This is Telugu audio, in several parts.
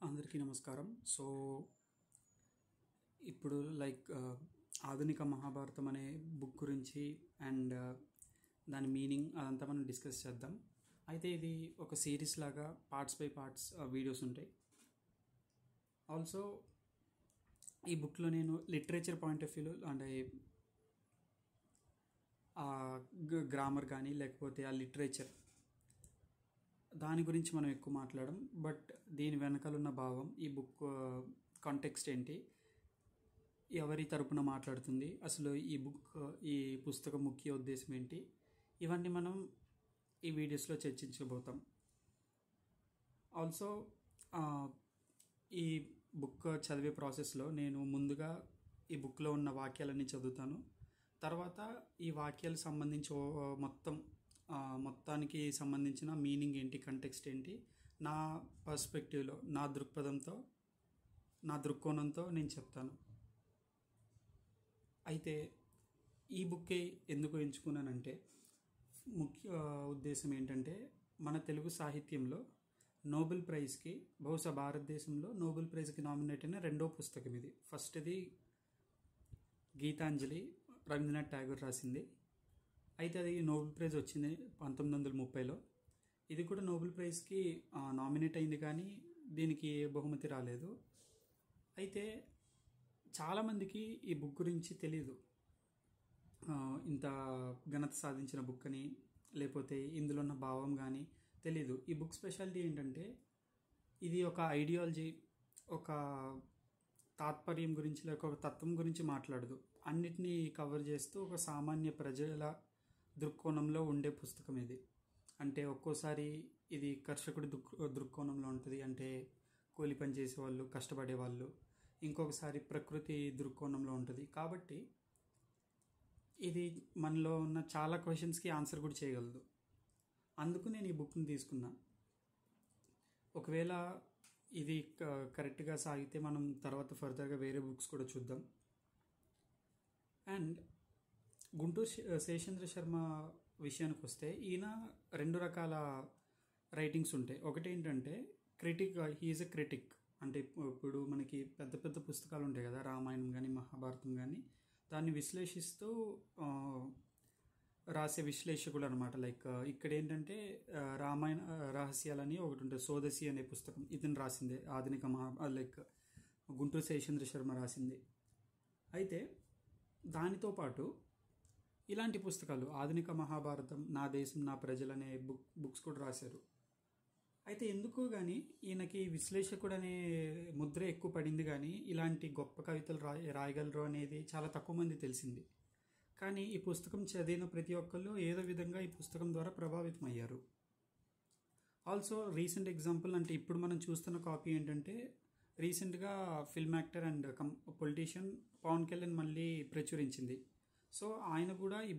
అందరికీ నమస్కారం. సో, ఇప్పుడు ఆధునిక మహాభారతం అనే బుక్ గురించి అండ్ దాని మీనింగ్ అదంతా మనం డిస్కస్ చేద్దాం. అయితే ఇది ఒక సిరీస్ లాగా పార్ట్స్ బై పార్ట్స్ వీడియోస్ ఉంటాయి. ఆల్సో ఈ బుక్లో నేను లిటరేచర్ పాయింట్ ఆఫ్ వ్యూలో అంటే గ్రామర్ కానీ లేకపోతే ఆ లిటరేచర్ దాని గురించి మనం ఎక్కువ మాట్లాడడం. బట్ దీని వెనకాల ఉన్న భావం, ఈ బుక్ కాంటెక్స్ట్ ఏంటి, ఎవరి తరపున మాట్లాడుతుంది, అసలు ఈ పుస్తకం ముఖ్య ఉద్దేశం ఏంటి, ఇవన్నీ మనం ఈ వీడియోస్లో చర్చించబోతాం. ఆల్సో ఈ బుక్ చదివే ప్రాసెస్లో నేను ముందుగా ఈ బుక్లో ఉన్న వాక్యాలన్నీ చదువుతాను. తర్వాత ఈ వాక్యాలకు సంబంధించి మొత్తానికి సంబంధించిన మీనింగ్ ఏంటి, కంటెక్స్ట్ ఏంటి, నా పర్స్పెక్టివ్లో నా దృక్కోణంతో నేను చెప్తాను. అయితే ఈ బుక్కే ఎందుకు ఎంచుకున్నానంటే ముఖ్య ఉద్దేశం ఏంటంటే మన తెలుగు సాహిత్యంలో నోబెల్ ప్రైజ్కి, బహుశా భారతదేశంలో నోబెల్ ప్రైజ్కి నామినేట్ అయిన రెండో పుస్తకం ఇది. ఫస్ట్ది గీతాంజలి, రవీంద్రనాథ్ ఠాగూర్ రాసింది. అయితే అది నోబెల్ ప్రైజ్ వచ్చింది 1930లో. ఇది కూడా నోబెల్ ప్రైజ్కి నామినేట్ అయింది, కానీ దీనికి ఏ బహుమతి రాలేదు. అయితే చాలామందికి ఈ బుక్ గురించి తెలీదు. ఇంత ఘనత సాధించిన బుక్ అని, లేకపోతే ఇందులో ఉన్న భావం కానీ తెలీదు. ఈ బుక్ స్పెషాలిటీ ఏంటంటే ఇది ఒక ఐడియాలజీ, ఒక తాత్పర్యం గురించి, లేక ఒక తత్వం గురించి మాట్లాడదు. అన్నిటినీ కవర్ చేస్తూ ఒక సామాన్య ప్రజల దృక్కోణంలో ఉండే పుస్తకం ఇది. అంటే ఒక్కోసారి ఇది కర్షకుడి దృక్కోణంలో ఉంటుంది, అంటే కూలి పని చేసేవాళ్ళు, కష్టపడేవాళ్ళు. ఇంకొకసారి ప్రకృతి దృక్కోణంలో ఉంటుంది. కాబట్టి ఇది మనలో ఉన్న చాలా క్వశ్చన్స్కి ఆన్సర్ కూడా చేయగలదు. అందుకు నేను ఈ బుక్ని తీసుకున్నా. ఒకవేళ ఇది కరెక్ట్గా సాగితే మనం తర్వాత ఫర్దర్గా వేరే బుక్స్ కూడా చూద్దాం. అండ్ గుంటూరు శేషేంద్ర శర్మ విషయానికి వస్తే ఈయన రెండు రకాల రైటింగ్స్ ఉంటాయి. ఒకటి ఏంటంటే క్రిటిక్, హీఈస్ ఎ క్రిటిక్. అంటే ఇప్పుడు మనకి పెద్ద పెద్ద పుస్తకాలు ఉంటాయి కదా, రామాయణం కానీ మహాభారతం కానీ, దాన్ని విశ్లేషిస్తూ రాసే విశ్లేషకుడు అనమాట. ఇక్కడ ఏంటంటే రామాయణ రహస్యాలని ఒకటి ఉంటుంది, సోదసి అనే పుస్తకం ఇతను రాసిందే, ఆధునిక గుంటూరు శేషేంద్ర శర్మ రాసింది. అయితే దానితో పాటు ఇలాంటి పుస్తకాలు ఆధునిక మహాభారతం, నా దేశం నా ప్రజలు అనే బుక్స్ కూడా రాశారు. అయితే ఎందుకో కానీ ఈయనకి విశ్లేషకుడు అనే ముద్ర ఎక్కువ పడింది, కానీ ఇలాంటి గొప్ప కవితలు రాయగలరు అనేది చాలా తక్కువ మంది తెలిసింది. కానీ ఈ పుస్తకం చదివిన ప్రతి ఒక్కళ్ళు ఏదో విధంగా ఈ పుస్తకం ద్వారా ప్రభావితం అయ్యారు. ఆల్సో రీసెంట్ ఎగ్జాంపుల్ అంటే ఇప్పుడు మనం చూస్తున్న కాపీ ఏంటంటే, రీసెంట్గా film actor and politician Pawan Kalyan మళ్ళీ ప్రచురించింది. సో ఆయన కూడా ఈ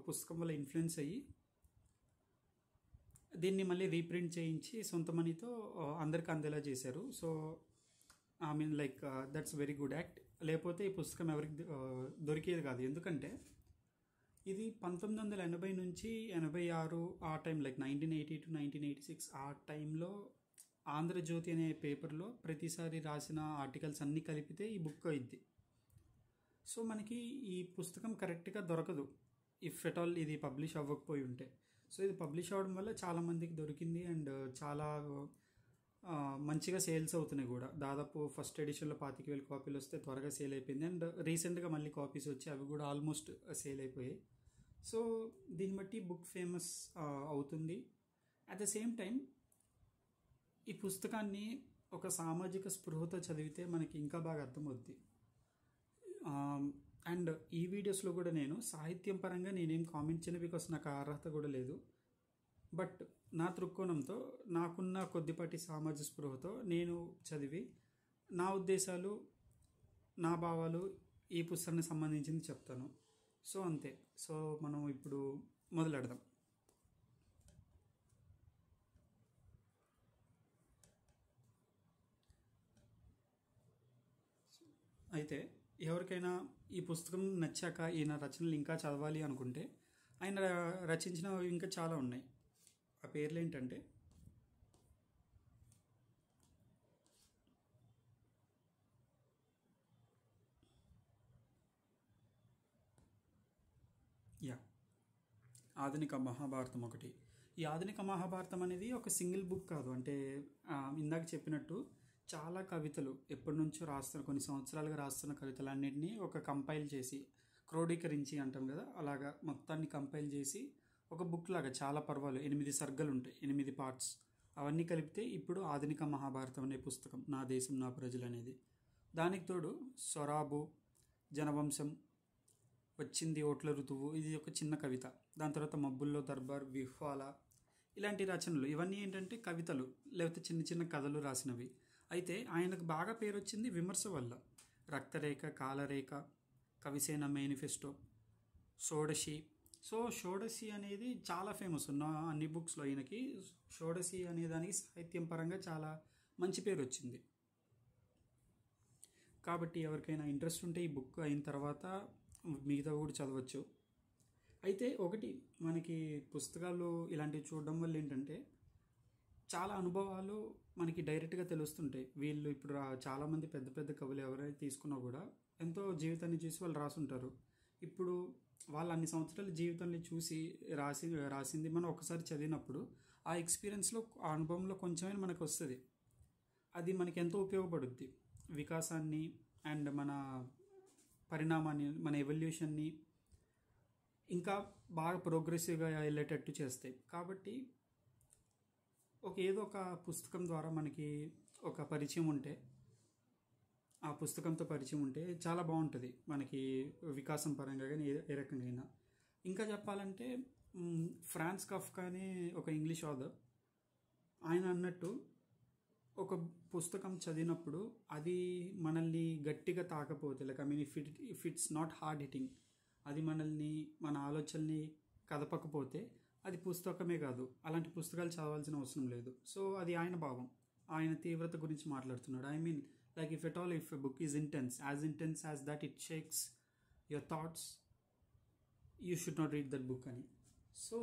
పుస్తకం వల్ల ఇన్ఫ్లుయెన్స్ అయ్యి దీన్ని మళ్ళీ రీప్రింట్ చేయించి సొంత మనీతో అందరికి అందేలా చేశారు. So I mean that's very good act. లేకపోతే ఈ పుస్తకం ఎవరికి దొరికేది కాదు. ఎందుకంటే ఇది 1980 నుంచి 86 ఆ టైం, 1980 to 1986 ఆ టైంలో ఆంధ్రజ్యోతి అనే పేపర్లో ప్రతిసారి రాసిన ఆర్టికల్స్ అన్నీ కలిపితే ఈ బుక్ అయింది. సో మనకి ఈ పుస్తకం కరెక్ట్గా దొరకదు ఇఫ్ ఎట్ ఆల్ ఇది పబ్లిష్ అవ్వకపోయి ఉంటే. సో ఇది పబ్లిష్ అవ్వడం వల్ల చాలామందికి దొరికింది అండ్ చాలా మంచిగా సేల్స్ అవుతున్నాయి కూడా. దాదాపు ఫస్ట్ ఎడిషన్లో 25,000 కాపీలు వస్తే త్వరగా సేల్ అయిపోయింది. అండ్ రీసెంట్గా మళ్ళీ కాపీస్ వచ్చి అవి కూడా ఆల్మోస్ట్ సేల్ అయిపోయాయి. సో దీన్ని బట్టి బుక్ ఫేమస్ అవుతుంది. అట్ ద సేమ్ టైం ఈ పుస్తకాన్ని ఒక సామాజిక స్పృహతో చదివితే మనకి ఇంకా బాగా అర్థమవుద్ది. అండ్ ఈ వీడియోస్లో కూడా నేను సాహిత్యం పరంగా నేనేం కామెంట్ చేయను, బికాస్ నాకు అర్హత కూడా లేదు. బట్ నా దృక్కోణంతో, నాకున్న కొద్దిపాటి సామాజిక స్పృహతో నేను చదివి నా ఉద్దేశాలు, నా భావాలు ఈ పుస్తకానికి సంబంధించింది చెప్తాను. సో అంతే. సో మనం ఇప్పుడు మొదలెడదాం. అయితే ఎవరికైనా ఈ పుస్తకం నచ్చాక ఈయన రచనలు ఇంకా చదవాలి అనుకుంటే, ఆయన రచించినవి ఇంకా చాలా ఉన్నాయి. ఆ పేర్లు ఏంటంటే ఆధునిక మహాభారతం ఒకటి. ఈ ఆధునిక మహాభారతం అనేది ఒక సింగిల్ బుక్ కాదు. అంటే ఇందాక చెప్పినట్టు చాలా కవితలు ఎప్పటి నుంచో రాస్తున్న, కొన్ని సంవత్సరాలుగా రాస్తున్న కవితలన్నింటినీ ఒక కంపైల్ చేసి, క్రోడీకరించి అంటాం కదా, అలాగా మొత్తాన్ని కంపైల్ చేసి ఒక బుక్ లాగా చాలా పర్వాలు 8 సర్గలు ఉంటాయి, 8 పార్ట్స్. అవన్నీ కలిపితే ఇప్పుడు ఆధునిక మహాభారతం అనే పుస్తకం, నా దేశం నా ప్రజలు అనేది. దానికి తోడు సొరాబు, జనవంశం, వచ్చింది ఓట్ల ఋతువు, ఇది ఒక చిన్న కవిత. దాని తర్వాత మబ్బుల్లో దర్బార్, విహ్వాల, ఇలాంటి రచనలు. ఇవన్నీ ఏంటంటే కవితలు లేకపోతే చిన్న చిన్న కథలు రాసినవి. అయితే ఆయనకు బాగా పేరు వచ్చింది విమర్శ వల్ల. రక్తరేఖ, కాలరేఖ, కవిసేన మేనిఫెస్టో, షోడశి. సో షోడశి అనేది చాలా ఫేమస్ ఉన్న అన్ని బుక్స్లో. ఈయనకి షోడశి అనే దానికి సాహిత్యం పరంగా చాలా మంచి పేరు వచ్చింది. కాబట్టి ఎవరికైనా ఇంట్రెస్ట్ ఉంటే ఈ బుక్ అయిన తర్వాత మిగతా కూడా చదవచ్చు. అయితే ఒకటి, మనకి పుస్తకాలు ఇలాంటివి చూడడం వల్ల ఏంటంటే చాలా అనుభవాలు మనకి డైరెక్ట్గా తెలుస్తుంటాయి. వీళ్ళు ఇప్పుడు చాలామంది పెద్ద పెద్ద కవులు ఎవరైతే తీసుకున్నా కూడా ఎంతో జీవితాన్ని చూసి వాళ్ళు రాసుంటారు. ఇప్పుడు వాళ్ళు అన్ని సంవత్సరాల జీవితాన్ని చూసి రాసింది మనం ఒకసారి చదివినప్పుడు ఆ ఎక్స్పీరియన్స్లో, ఆ అనుభవంలో కొంచెమైనా మనకు వస్తుంది. అది మనకి ఎంతో ఉపయోగపడుద్ది. వికాసాన్ని అండ్ మన పరిణామాన్ని, మన ఎవల్యూషన్ని ఇంకా బాగా ప్రోగ్రెసివ్గా వెళ్ళేటట్టు చేస్తాయి. కాబట్టి ఏదో ఒక పుస్తకం ద్వారా మనకి ఒక పరిచయం ఉంటే, ఆ పుస్తకంతో పరిచయం ఉంటే చాలా బాగుంటుంది మనకి వికాసం పరంగా కానీ ఏ రకంగా అయినా. ఇంకా చెప్పాలంటే ఫ్రాన్స్ కాఫ్కా అనే ఒక ఇంగ్లీష్ ఆథర్, ఆయన అన్నట్టు ఒక పుస్తకం చదివినప్పుడు అది మనల్ని గట్టిగా తాకపోతే, like I mean if it's not hard hitting, అది మనల్ని, మన ఆలోచనల్ని కదపకపోతే అది పుస్తకమే కాదు. అలాంటి పుస్తకాలు చదవాల్సిన అవసరం లేదు. సో అది ఆయన భావం, ఆయన తీవ్రత గురించి మాట్లాడుతున్నాడు. I mean like if at all if a book is intense as that it shakes your thoughts, you should not read that book అని. సో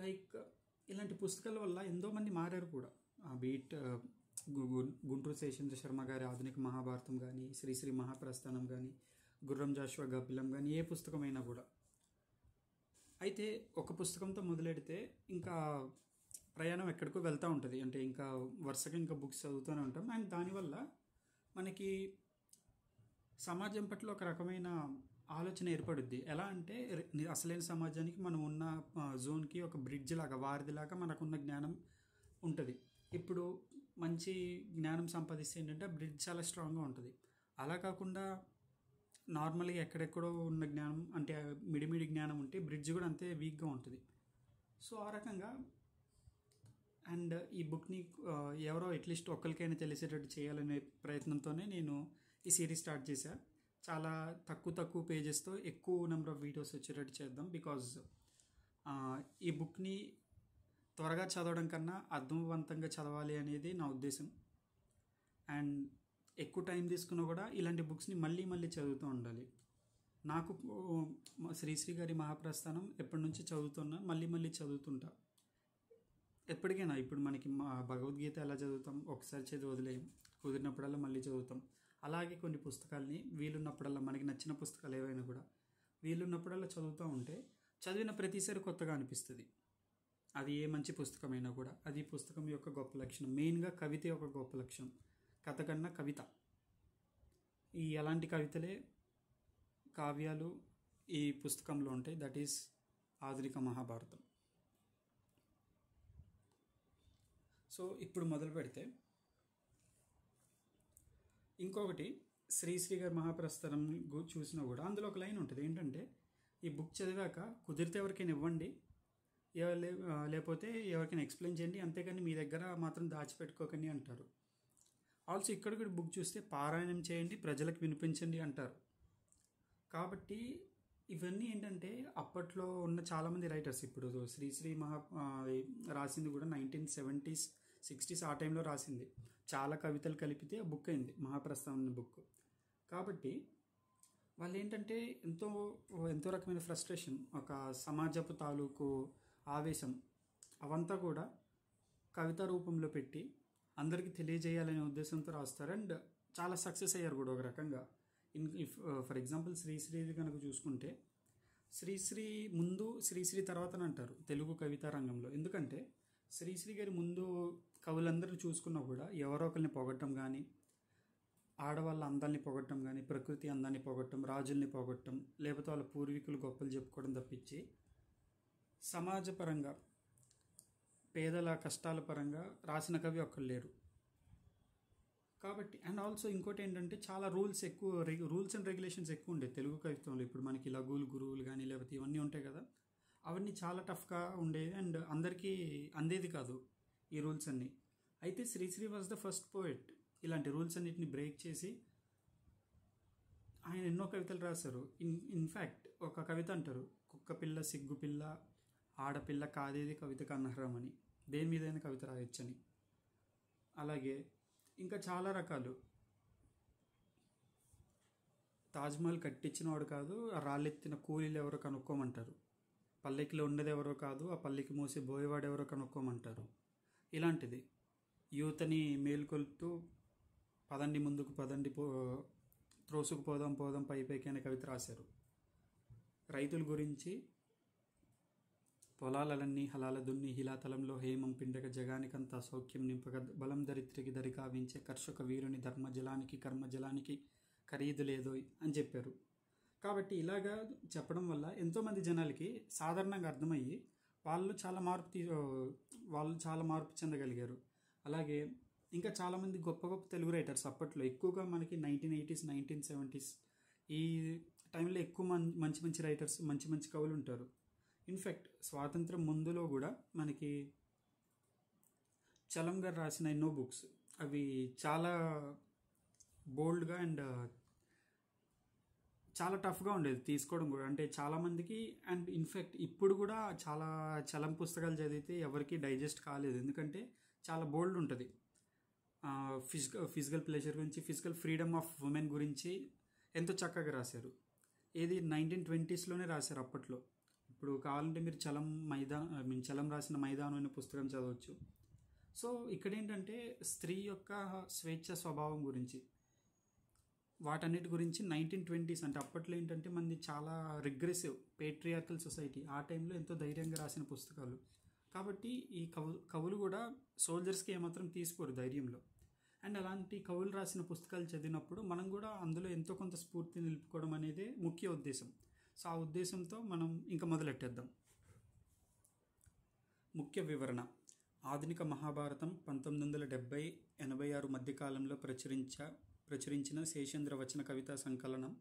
లైక్ ఇలాంటి పుస్తకాల వల్ల ఎంతోమంది మారారు కూడా. బీట్ గుంటూరు శేషేంద్ర శర్మ గారి ఆధునిక మహాభారతం కానీ, శ్రీశ్రీ మహాప్రస్థానం కానీ, గుర్రం జాషువా గబ్బిలం కానీ, ఏ పుస్తకమైనా కూడా. అయితే ఒక పుస్తకంతో మొదలెడితే ఇంకా ప్రయాణం ఎక్కడికో వెళ్తూ ఉంటుంది. అంటే ఇంకా వరుసగా ఇంకా బుక్స్ చదువుతూనే ఉంటాం. అండ్ దానివల్ల మనకి సమాజం పట్ల ఒక రకమైన ఆలోచన ఏర్పడుద్ది. ఎలా అంటే అసలైన సమాజానికి మనం ఉన్న జోన్కి ఒక బ్రిడ్జ్ లాగా, వారిదిలాగా మనకున్న జ్ఞానం ఉంటుంది. ఇప్పుడు మంచి జ్ఞానం సంపాదిస్తే ఏంటంటే ఆ బ్రిడ్జ్ చాలా స్ట్రాంగ్గా ఉంటుంది. అలా కాకుండా నార్మల్గా ఎక్కడెక్కడో ఉన్న జ్ఞానం, అంటే మిడిమిడి జ్ఞానం ఉంటే బ్రిడ్జ్ కూడా అంతే వీక్గా ఉంటుంది. సో ఆ రకంగా అండ్ ఈ బుక్ని ఎవరో అట్లీస్ట్ ఒక్కరికైనా తెలిసేటట్టు చేయాలనే ప్రయత్నంతోనే నేను ఈ సిరీస్ స్టార్ట్ చేశాను. చాలా తక్కువ పేజెస్తో ఎక్కువ నెంబర్ ఆఫ్ వీడియోస్ వచ్చేటట్టు చేద్దాం. బికాజ్ ఈ బుక్ని త్వరగా చదవడం కన్నా అర్థవంతంగా చదవాలి అనేది నా ఉద్దేశం. అండ్ ఎక్కువ టైం తీసుకున్నా కూడా ఇలాంటి బుక్స్ని మళ్ళీ చదువుతూ ఉండాలి. నాకు శ్రీశ్రీ గారి మహాప్రస్థానం ఎప్పటి నుంచి చదువుతున్నా, మళ్ళీ చదువుతుంటా. ఎప్పటికైనా ఇప్పుడు మనకి భగవద్గీత ఎలా చదువుతాం, ఒకసారి చదివి వదిలేయం, కుదిరినప్పుడల్లా మళ్ళీ చదువుతాం. అలాగే కొన్ని పుస్తకాలని వీలున్నప్పుడల్లా, మనకి నచ్చిన పుస్తకాలు ఏవైనా కూడా వీలున్నప్పుడల్లా చదువుతూ ఉంటే చదివిన ప్రతిసారి కొత్తగా అనిపిస్తుంది. అది ఏ మంచి పుస్తకమైనా కూడా. అది పుస్తకం యొక్క గొప్ప లక్షణం. మెయిన్గా కవిత యొక్క గొప్ప లక్షణం, కథ కన్నా కవిత. ఈ అలాంటి కవితలే, కావ్యాలు ఈ పుస్తకంలో ఉంటాయి. దట్ ఈస్ ఆధునిక మహాభారతం. సో ఇప్పుడు మొదలు పెడితే, ఇంకొకటి శ్రీశ్రీ గారి మహాప్రస్థానం చూసినా కూడా అందులో ఒక లైన్ ఉంటుంది. ఏంటంటే, ఈ బుక్ చదివాక కుదిరితే ఎవరికైనా ఇవ్వండి, లేకపోతే ఎవరికైనా ఎక్స్ప్లెయిన్ చేయండి, అంతేకాని మీ దగ్గర మాత్రం దాచిపెట్టుకోకండి అంటారు. ఆల్సో ఇక్కడ కూడా బుక్ చూస్తే పారాయణం చేయండి, ప్రజలకు వినిపించండి అంటారు. కాబట్టి ఇవన్నీ ఏంటంటే అప్పట్లో ఉన్న చాలామంది రైటర్స్, ఇప్పుడు శ్రీశ్రీ రాసింది కూడా 1970s 60s ఆ టైంలో రాసింది. చాలా కవితలు కలిపితే బుక్ అయింది మహాప్రస్థానం బుక్. కాబట్టి వాళ్ళు ఏంటంటే ఎంతో రకమైన ఫ్రస్ట్రేషన్, ఒక సమాజపు తాలూకు ఆవేశం, అవంతా కూడా కవిత రూపంలో పెట్టి అందరికీ తెలియజేయాలనే ఉద్దేశంతో రాస్తారు. అండ్ చాలా సక్సెస్ అయ్యారు కూడా ఒక రకంగా. ఫర్ ఎగ్జాంపుల్ శ్రీశ్రీ కనుక చూసుకుంటే శ్రీశ్రీ ముందు శ్రీశ్రీ తర్వాత అని అంటారు తెలుగు కవితా రంగంలో. ఎందుకంటే శ్రీశ్రీ గారి ముందు కవులందరిని చూసుకున్నా కూడా ఎవరో ఒకరిని పొగట్టం కానీ, ఆడవాళ్ళ అందాన్ని పొగట్టం కానీ, ప్రకృతి అందాన్ని పొగట్టం, రాజుల్ని పొగట్టం, లేకపోతే వాళ్ళ పూర్వీకులు గొప్పలు చెప్పుకోవడం తప్పించి సమాజపరంగా పేదల కష్టాల పరంగా రాసిన కవి ఒక్కరు లేరు. కాబట్టి అండ్ ఆల్సో ఇంకోటి ఏంటంటే చాలా రూల్స్ అండ్ రెగ్యులేషన్స్ ఎక్కువ ఉండేది తెలుగు కవిత్వంలో. ఇప్పుడు మనకి లఘువులు గురువులు కానీ లేకపోతే ఇవన్నీ ఉంటాయి కదా, అవన్నీ చాలా టఫ్గా ఉండేది అండ్ అందరికీ అందేది కాదు ఈ రూల్స్ అన్నీ. అయితే Sri Sri was the first poet ఇలాంటి రూల్స్ అన్నిటిని బ్రేక్ చేసి ఆయన ఎన్నో కవితలు రాశారు. ఇన్ఫ్యాక్ట్ ఒక కవిత అంటారు, కుక్క పిల్ల సిగ్గు పిల్ల ఆడపిల్ల కాదేది కవితకు అనర్హం అని, దేని మీదైనా కవిత రాయొచ్చని. అలాగే ఇంకా చాలా రకాలు. తాజ్మహల్ కట్టించినవాడు కాదు, ఆ రాళ్ళెత్తిన కూలీలు ఎవరో కనుక్కోమంటారు. పల్లెకిలో ఉండేది ఎవరో కాదు, ఆ పల్లెకి మోసి బోయేవాడు ఎవరో కనుక్కోమంటారు. ఇలాంటిది యువతని మేల్కొల్పుతూ పదండి ముందుకు పదండి త్రోసుకు పోదాం పోదాం పైకి అనే కవిత రాశారు. రైతుల గురించి పొలాలన్నీ హలాల దున్ని హిలాతలంలో హేమం పిండగ జగానికంతా సౌఖ్యం నింపగ బలం దరిద్రికి దరి కావించే కర్షక వీరుని ధర్మజలానికి కర్మజలానికి ఖరీదు లేదోయ్ అని చెప్పారు. కాబట్టి ఇలాగా చెప్పడం వల్ల ఎంతోమంది జనాలకి సాధారణంగా అర్థమయ్యి వాళ్ళు చాలా మార్పు చెందగలిగారు. అలాగే ఇంకా చాలామంది గొప్ప గొప్ప తెలుగు రైటర్స్ అప్పట్లో ఎక్కువగా మనకి 1980s 1970s ఈ టైంలో ఎక్కువ మంచి మంచి రైటర్స్ మంచి మంచి కవులు ఉంటారు. ఇన్ఫ్యాక్ట్ స్వాతంత్రం ముందులో కూడా మనకి చలం గారు రాసిన ఎన్నో బుక్స్ అవి చాలా బోల్డ్గా అండ్ చాలా టఫ్గా ఉండేది తీసుకోవడం కూడా. అంటే చాలామందికి అండ్ ఇన్ఫ్యాక్ట్ ఇప్పుడు కూడా చాలా చలం పుస్తకాలు చదివితే ఎవరికి డైజెస్ట్ కాలేదు, ఎందుకంటే చాలా బోల్డ్ ఉంటుంది. ఫిజికల్ ప్లెజర్ గురించి, ఫిజికల్ ఫ్రీడమ్ ఆఫ్ ఉమెన్ గురించి ఎంతో చక్కగా రాశారు. ఏది 1920sలోనే రాశారు అప్పట్లో. ఇప్పుడు కావాలంటే మీరు చలం రాసిన మైదానం అనే పుస్తకం చదవచ్చు. సో ఇక్కడ ఏంటంటే స్త్రీ యొక్క స్వేచ్ఛ స్వభావం గురించి వాటన్నిటి గురించి 1920s అంటే అప్పట్లో ఏంటంటే మనది చాలా రిగ్రెసివ్ పేట్రియార్కల్ సొసైటీ, ఆ టైంలో ఎంతో ధైర్యంగా రాసిన పుస్తకాలు. కాబట్టి ఈ కవులు కూడా సోల్జర్స్కి ఏమాత్రం తీసుకోరు ధైర్యంలో. అండ్ అలాంటి కవులు రాసిన పుస్తకాలు చదివినప్పుడు మనం కూడా అందులో ఎంతో కొంత స్ఫూర్తి నిలుపుకోవడం అనేది ముఖ్య ఉద్దేశం. సో ఆ ఉద్దేశంతో మనం ఇంకా మొదలెట్టేద్దాం. ముఖ్య వివరణ. ఆధునిక మహాభారతం 1970-86 మధ్యకాలంలో ప్రచురించిన శేషేంద్ర వచన కవితా సంకలనం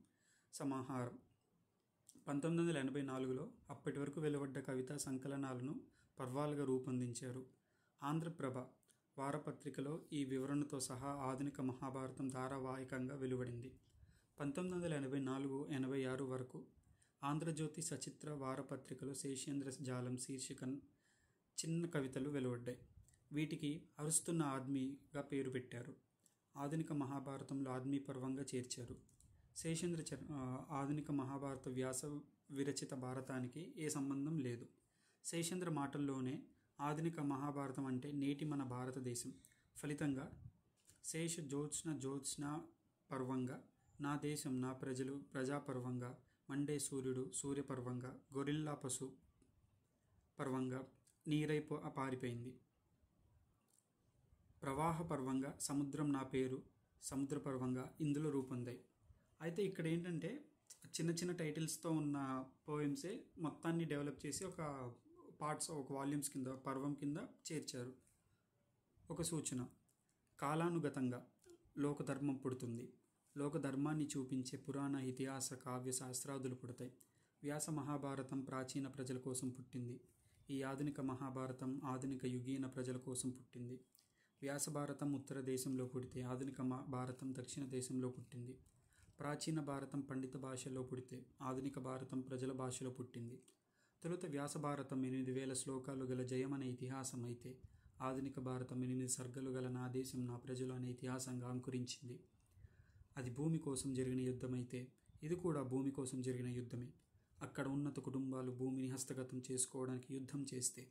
సమాహారం. 1984లో అప్పటి వరకు వెలువడ్డ కవితా సంకలనాలను పర్వాలుగా రూపొందించారు. ఆంధ్రప్రభ వారపత్రికలో ఈ వివరణతో సహా ఆధునిక మహాభారతం ధారావాహికంగా వెలువడింది. 1984-86 వరకు ఆంధ్రజ్యోతి సచిత్ర వారపత్రికలో శేషేంద్ర జాలం శీర్షికన చిన్న కవితలు వెలువడ్డాయి. వీటికి అరుస్తున్న ఆద్మీగా పేరు పెట్టారు. ఆధునిక మహాభారతంలో ఆద్మీ పర్వంగా చేర్చారు. శేషేంద్ర ఆధునిక మహాభారత వ్యాస విరచిత భారతానికి ఏ సంబంధం లేదు. శేషేంద్ర మాటల్లోనే ఆధునిక మహాభారతం అంటే నేటి మన భారతదేశం. ఫలితంగా శేష జ్యోత్స్న పర్వంగా, నా దేశం నా ప్రజలు ప్రజాపర్వంగా, మండే సూర్యుడు సూర్యపర్వంగా, గొరిల్లా పశు పర్వంగా నీరై పారిపోయింది. ప్రవాహ పర్వంగా, సముద్రం నా పేరు సముద్ర పర్వంగా ఇందులో రూపొందాయి. అయితే ఇక్కడ ఏంటంటే చిన్న చిన్న టైటిల్స్తో ఉన్న పోయమ్సే మొత్తాన్ని డెవలప్ చేసి ఒక పార్ట్స్ ఒక వాల్యూమ్స్ కింద పర్వం కింద చేర్చారు. ఒక సూచన. కాలానుగతంగా లోకధర్మం పుడుతుంది. లోకధర్మాన్ని చూపించే పురాణ ఇతిహాస కావ్య శాస్త్రాదులు పుడతాయి. వ్యాస మహాభారతం ప్రాచీన ప్రజల కోసం పుట్టింది. ఈ ఆధునిక మహాభారతం ఆధునిక యుగీన ప్రజల కోసం పుట్టింది. వ్యాస భారతం ఉత్తర దేశంలో పుడితే ఆధునిక భారతం దక్షిణ దేశంలో పుట్టింది. ప్రాచీన భారతం పండిత భాషలో పుడితే ఆధునిక భారతం ప్రజల భాషలో పుట్టింది. తొలుత వ్యాస భారతం 8000 శ్లోకాలు గల జయమనే ఇతిహాసం అయితే ఆధునిక భారతం 8 సర్గలు గల నా దేశం నా ప్రజలు అనే ఇతిహాసంగా అంకురించింది. అది భూమి కోసం జరిగిన యుద్ధమైతే ఇది కూడా భూమి కోసం జరిగిన యుద్ధమే. అక్కడ ఉన్నత కుటుంబాలు భూమిని హస్తగతం చేసుకోవడానికి యుద్ధం చేస్తే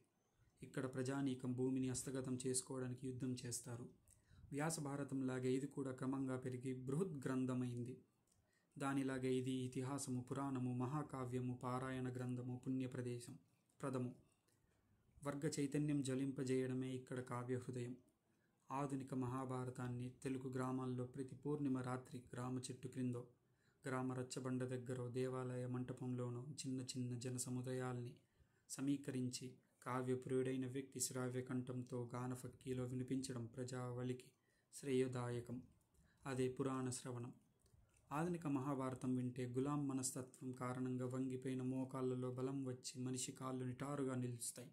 ఇక్కడ ప్రజానీకం భూమిని హస్తగతం చేసుకోవడానికి యుద్ధం చేస్తారు. వ్యాస భారతంలాగే ఇది కూడా క్రమంగా పెరిగి బృహత్ గ్రంథమైంది. దానిలాగే ఇది ఇతిహాసము, పురాణము, మహాకావ్యము, పారాయణ గ్రంథము, పుణ్య ప్రదము. వర్గ చైతన్యం జ్వలింపజేయడమే ఇక్కడ కావ్య హృదయం. ఆధునిక మహాభారతాన్ని తెలుగు గ్రామాల్లో ప్రతి పూర్ణిమ రాత్రి గ్రామ చెట్టు క్రిందో, గ్రామ రచ్చబండ దగ్గరో, దేవాలయ మంటపంలోనో చిన్న చిన్న జన సముదాయాల్ని సమీకరించి కావ్యప్రియుడైన వ్యక్తి శ్రావ్య కంఠంతో గానఫక్కీలో వినిపించడం ప్రజావళికి శ్రేయోదాయకం. అదే పురాణ శ్రవణం. ఆధునిక మహాభారతం వింటే గులాం మనస్తత్వం కారణంగా వంగిపోయిన మోకాళ్ళలో బలం వచ్చి మనిషి కాళ్ళు నిటారుగా నిలుస్తాయి.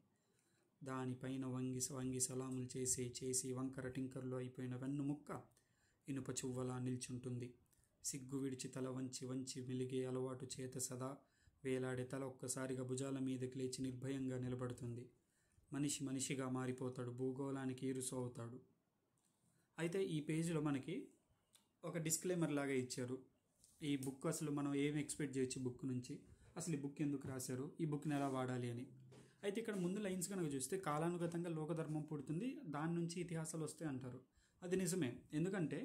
దానిపైన వంగి సలాములు చేసి వంకర టింకర్లో అయిపోయిన వెన్నుముక్క ఇనుప చువ్వలా నిల్చుంటుంది. సిగ్గు విడిచి తల వంచి మెలిగే అలవాటు చేత సదా వేలాడే తల ఒక్కసారిగా భుజాల మీదకి లేచి నిర్భయంగా నిలబడుతుంది. మనిషిగా మారిపోతాడు, భూగోళానికి ఇరుసు అవుతాడు. అయితే ఈ పేజీలో మనకి ఒక డిస్క్లైమర్ లాగా ఇచ్చారు. ఈ బుక్ అసలు మనం ఏం ఎక్స్పెక్ట్ చేయొచ్చు బుక్ నుంచి, అసలు ఈ బుక్ ఎందుకు రాశారు, ఈ బుక్ని ఎలా వాడాలి అని. అయితే ఇక్కడ ముందు లైన్స్ కనుక చూస్తే కాలానుగతంగా లోకధర్మం పుడుతుంది, దాని నుంచి ఇతిహాసాలు వస్తాయి అంటారు. అది నిజమే. ఎందుకంటే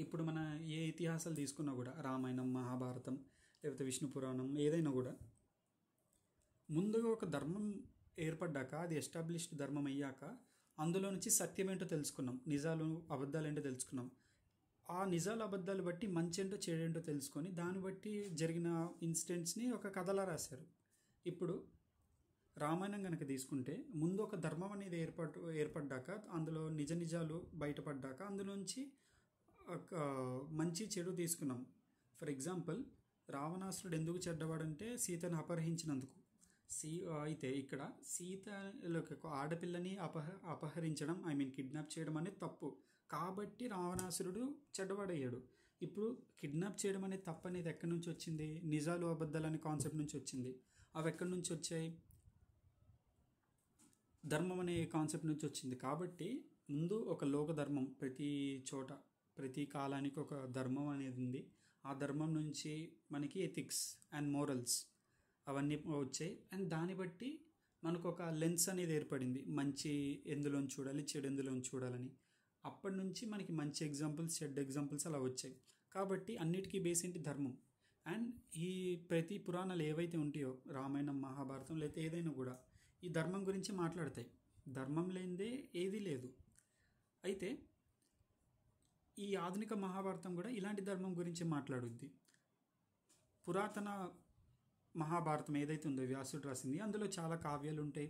ఇప్పుడు మన ఏ ఇతిహాసాలు తీసుకున్నా కూడా, రామాయణం, మహాభారతం, లేకపోతే విష్ణు పురాణం, ఏదైనా కూడా ముందుగా ఒక ధర్మం ఏర్పడ్డాక, అది ఎస్టాబ్లిష్డ్ ధర్మం అయ్యాక అందులో నుంచి సత్యం ఏంటో తెలుసుకున్నాం, నిజాలు అబద్ధాలు ఏంటో తెలుసుకున్నాం. ఆ నిజాలు అబద్ధాలు బట్టి మంచి ఏంటో చెడేంటో తెలుసుకొని దాన్ని బట్టి జరిగిన ఇన్సిడెంట్స్ని ఒక కథలా రాశారు. ఇప్పుడు రామాయణం కనుక తీసుకుంటే ముందు ఒక ధర్మం అనేది ఏర్పడ్డాక, అందులో నిజాలు బయటపడ్డాక అందులోంచి మంచి చెడు తీసుకున్నాం. ఫర్ ఎగ్జాంపుల్, రావణాసురుడు ఎందుకు చెడ్డవాడంటే సీతను అపహరించినందుకు. అయితే ఇక్కడ సీతలోకి ఒక ఆడపిల్లని అపహరించడం, కిడ్నాప్ చేయడం అనేది తప్పు. కాబట్టి రావణాసురుడు చెడ్డవాడయ్యాడు. ఇప్పుడు కిడ్నాప్ చేయడం అనేది తప్పు అనేది ఎక్కడి నుంచి వచ్చింది? నిజాలు అబద్ధాలు అనే కాన్సెప్ట్ నుంచి వచ్చింది. అవి ఎక్కడి నుంచి వచ్చాయి? ధర్మం అనే కాన్సెప్ట్ నుంచి వచ్చింది. కాబట్టి ముందు ఒక లోక ధర్మం, ప్రతి చోట ప్రతి కాలానికి ఒక ధర్మం అనేది ఉంది. ఆ ధర్మం నుంచి మనకి ఎథిక్స్ అండ్ మోరల్స్ అవన్నీ వచ్చాయి. అండ్ దాన్ని బట్టి మనకు ఒక లెన్స్ అనేది ఏర్పడింది, మంచి ఎందులోని చూడాలి, చెడు ఎందులోని చూడాలని. అప్పటి నుంచి మనకి మంచి ఎగ్జాంపుల్స్, చెడ్డ ఎగ్జాంపుల్స్ అలా వచ్చాయి. కాబట్టి అన్నిటికీ బేస్ ఏంటి? ధర్మం. అండ్ ఈ ప్రతి పురాణాలు ఏవైతే ఉంటాయో, రామాయణం, మహాభారతం, లేకపోతే ఏదైనా కూడా ఈ ధర్మం గురించి మాట్లాడతాయి. ధర్మం లేనిదే ఏదీ లేదు. అయితే ఈ ఆధునిక మహాభారతం కూడా ఇలాంటి ధర్మం గురించి మాట్లాడుద్ది. పురాతన మహాభారతం ఏదైతే ఉందో వ్యాసుడు రాసింది, అందులో చాలా కావ్యాలు ఉంటాయి.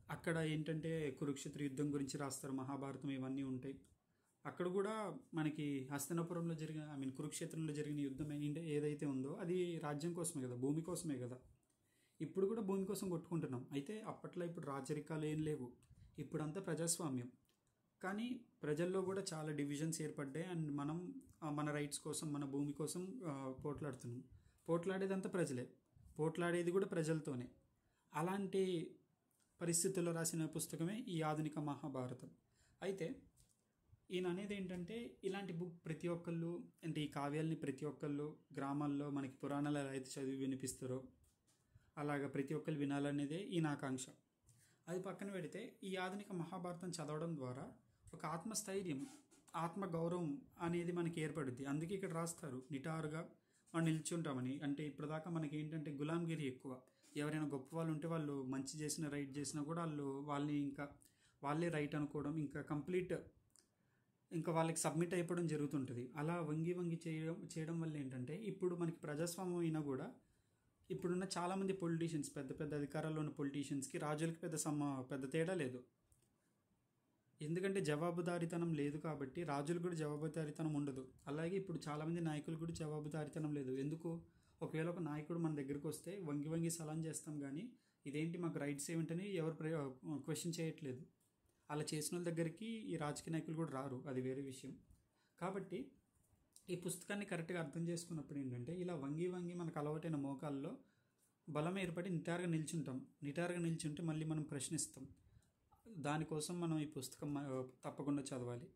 అక్కడ ఏంటంటే కురుక్షేత్ర యుద్ధం గురించి రాస్తారు, మహాభారతం ఇవన్నీ ఉంటాయి. అక్కడ కూడా మనకి హస్తినాపురంలో జరిగిన కురుక్షేత్రంలో జరిగిన యుద్ధం ఏదైతే ఉందో అది రాజ్యం కోసమే కదా, భూమి కోసమే కదా. ఇప్పుడు కూడా భూమి కోసం కొట్టుకుంటున్నాం. అయితే అప్పట్లో ఇప్పుడు రాజరికాలు ఏం లేవు, ఇప్పుడంతా ప్రజాస్వామ్యం. కానీ ప్రజల్లో కూడా చాలా డివిజన్స్ ఏర్పడ్డాయి. అండ్ మనం మన రైట్స్ కోసం, మన భూమి కోసం పోట్లాడుతున్నాం. పోట్లాడేదంతా ప్రజలే, పోట్లాడేది కూడా ప్రజలతోనే. అలాంటి పరిస్థితుల్లో రాసిన పుస్తకమే ఈ ఆధునిక మహాభారతం. అయితే ఈయన అనేది ఏంటంటే, ఇలాంటి బుక్ ప్రతి ఒక్కళ్ళు, అంటే ఈ కావ్యాలని ప్రతి ఒక్కళ్ళు గ్రామాల్లో మనకి పురాణాలు ఎలా అయితే చదివి వినిపిస్తారో అలాగా ప్రతి ఒక్కరు వినాలనేదే ఈయన ఆకాంక్ష. అది పక్కన పెడితే ఈ ఆధునిక మహాభారతం చదవడం ద్వారా ఒక ఆత్మస్థైర్యం, ఆత్మగౌరవం అనేది మనకి ఏర్పడుద్ది. అందుకే ఇక్కడ రాస్తారు, నిటారుగా మనం నిల్చుంటామని. అంటే ఇప్పటిదాకా మనకి ఏంటంటే గులాంగిరి ఎక్కువ. ఎవరైనా గొప్ప వాళ్ళు ఉంటే వాళ్ళు మంచి చేసినా రైట్ చేసినా కూడా వాళ్ళే రైట్ అనుకోవడం, ఇంకా వాళ్ళకి సబ్మిట్ అయిపోవడం జరుగుతుంటుంది. అలా వంగి చేయడం వల్ల ఏంటంటే ఇప్పుడు మనకి ప్రజాస్వామ్యం అయినా కూడా ఇప్పుడున్న చాలామంది పొలిటీషియన్స్, పెద్ద పెద్ద అధికారాల్లో ఉన్న పొలిటీషియన్స్కి రాజులకి పెద్ద తేడా లేదు. ఎందుకంటే జవాబుదారీతనం లేదు కాబట్టి రాజులు కూడా జవాబుదారీతనం ఉండదు. అలాగే ఇప్పుడు చాలామంది నాయకులు కూడా జవాబుదారీతనం లేదు. ఎందుకు? ఒకవేళ ఒక నాయకుడు మన దగ్గరికి వస్తే వంగి సలాం చేస్తాం, కానీ ఇదేంటి మాకు రైట్స్ ఏమిటని ఎవరు క్వశ్చన్ చేయట్లేదు. అలా చేసిన వాళ్ళ దగ్గరికి ఈ రాజకీయ నాయకులు కూడా రారు, అది వేరే విషయం. కాబట్టి ఈ పుస్తకాన్ని కరెక్ట్గా అర్థం చేసుకున్నప్పుడు ఏంటంటే, ఇలా వంగి మనకు అలవాటైన మోకాల్లో బలం ఏర్పడి నిటారుగా నిల్చుంటే మళ్ళీ మనం ప్రశ్నిస్తాం. దానికోసం మనం ఈ పుస్తకం తప్పకుండా చదవాలి.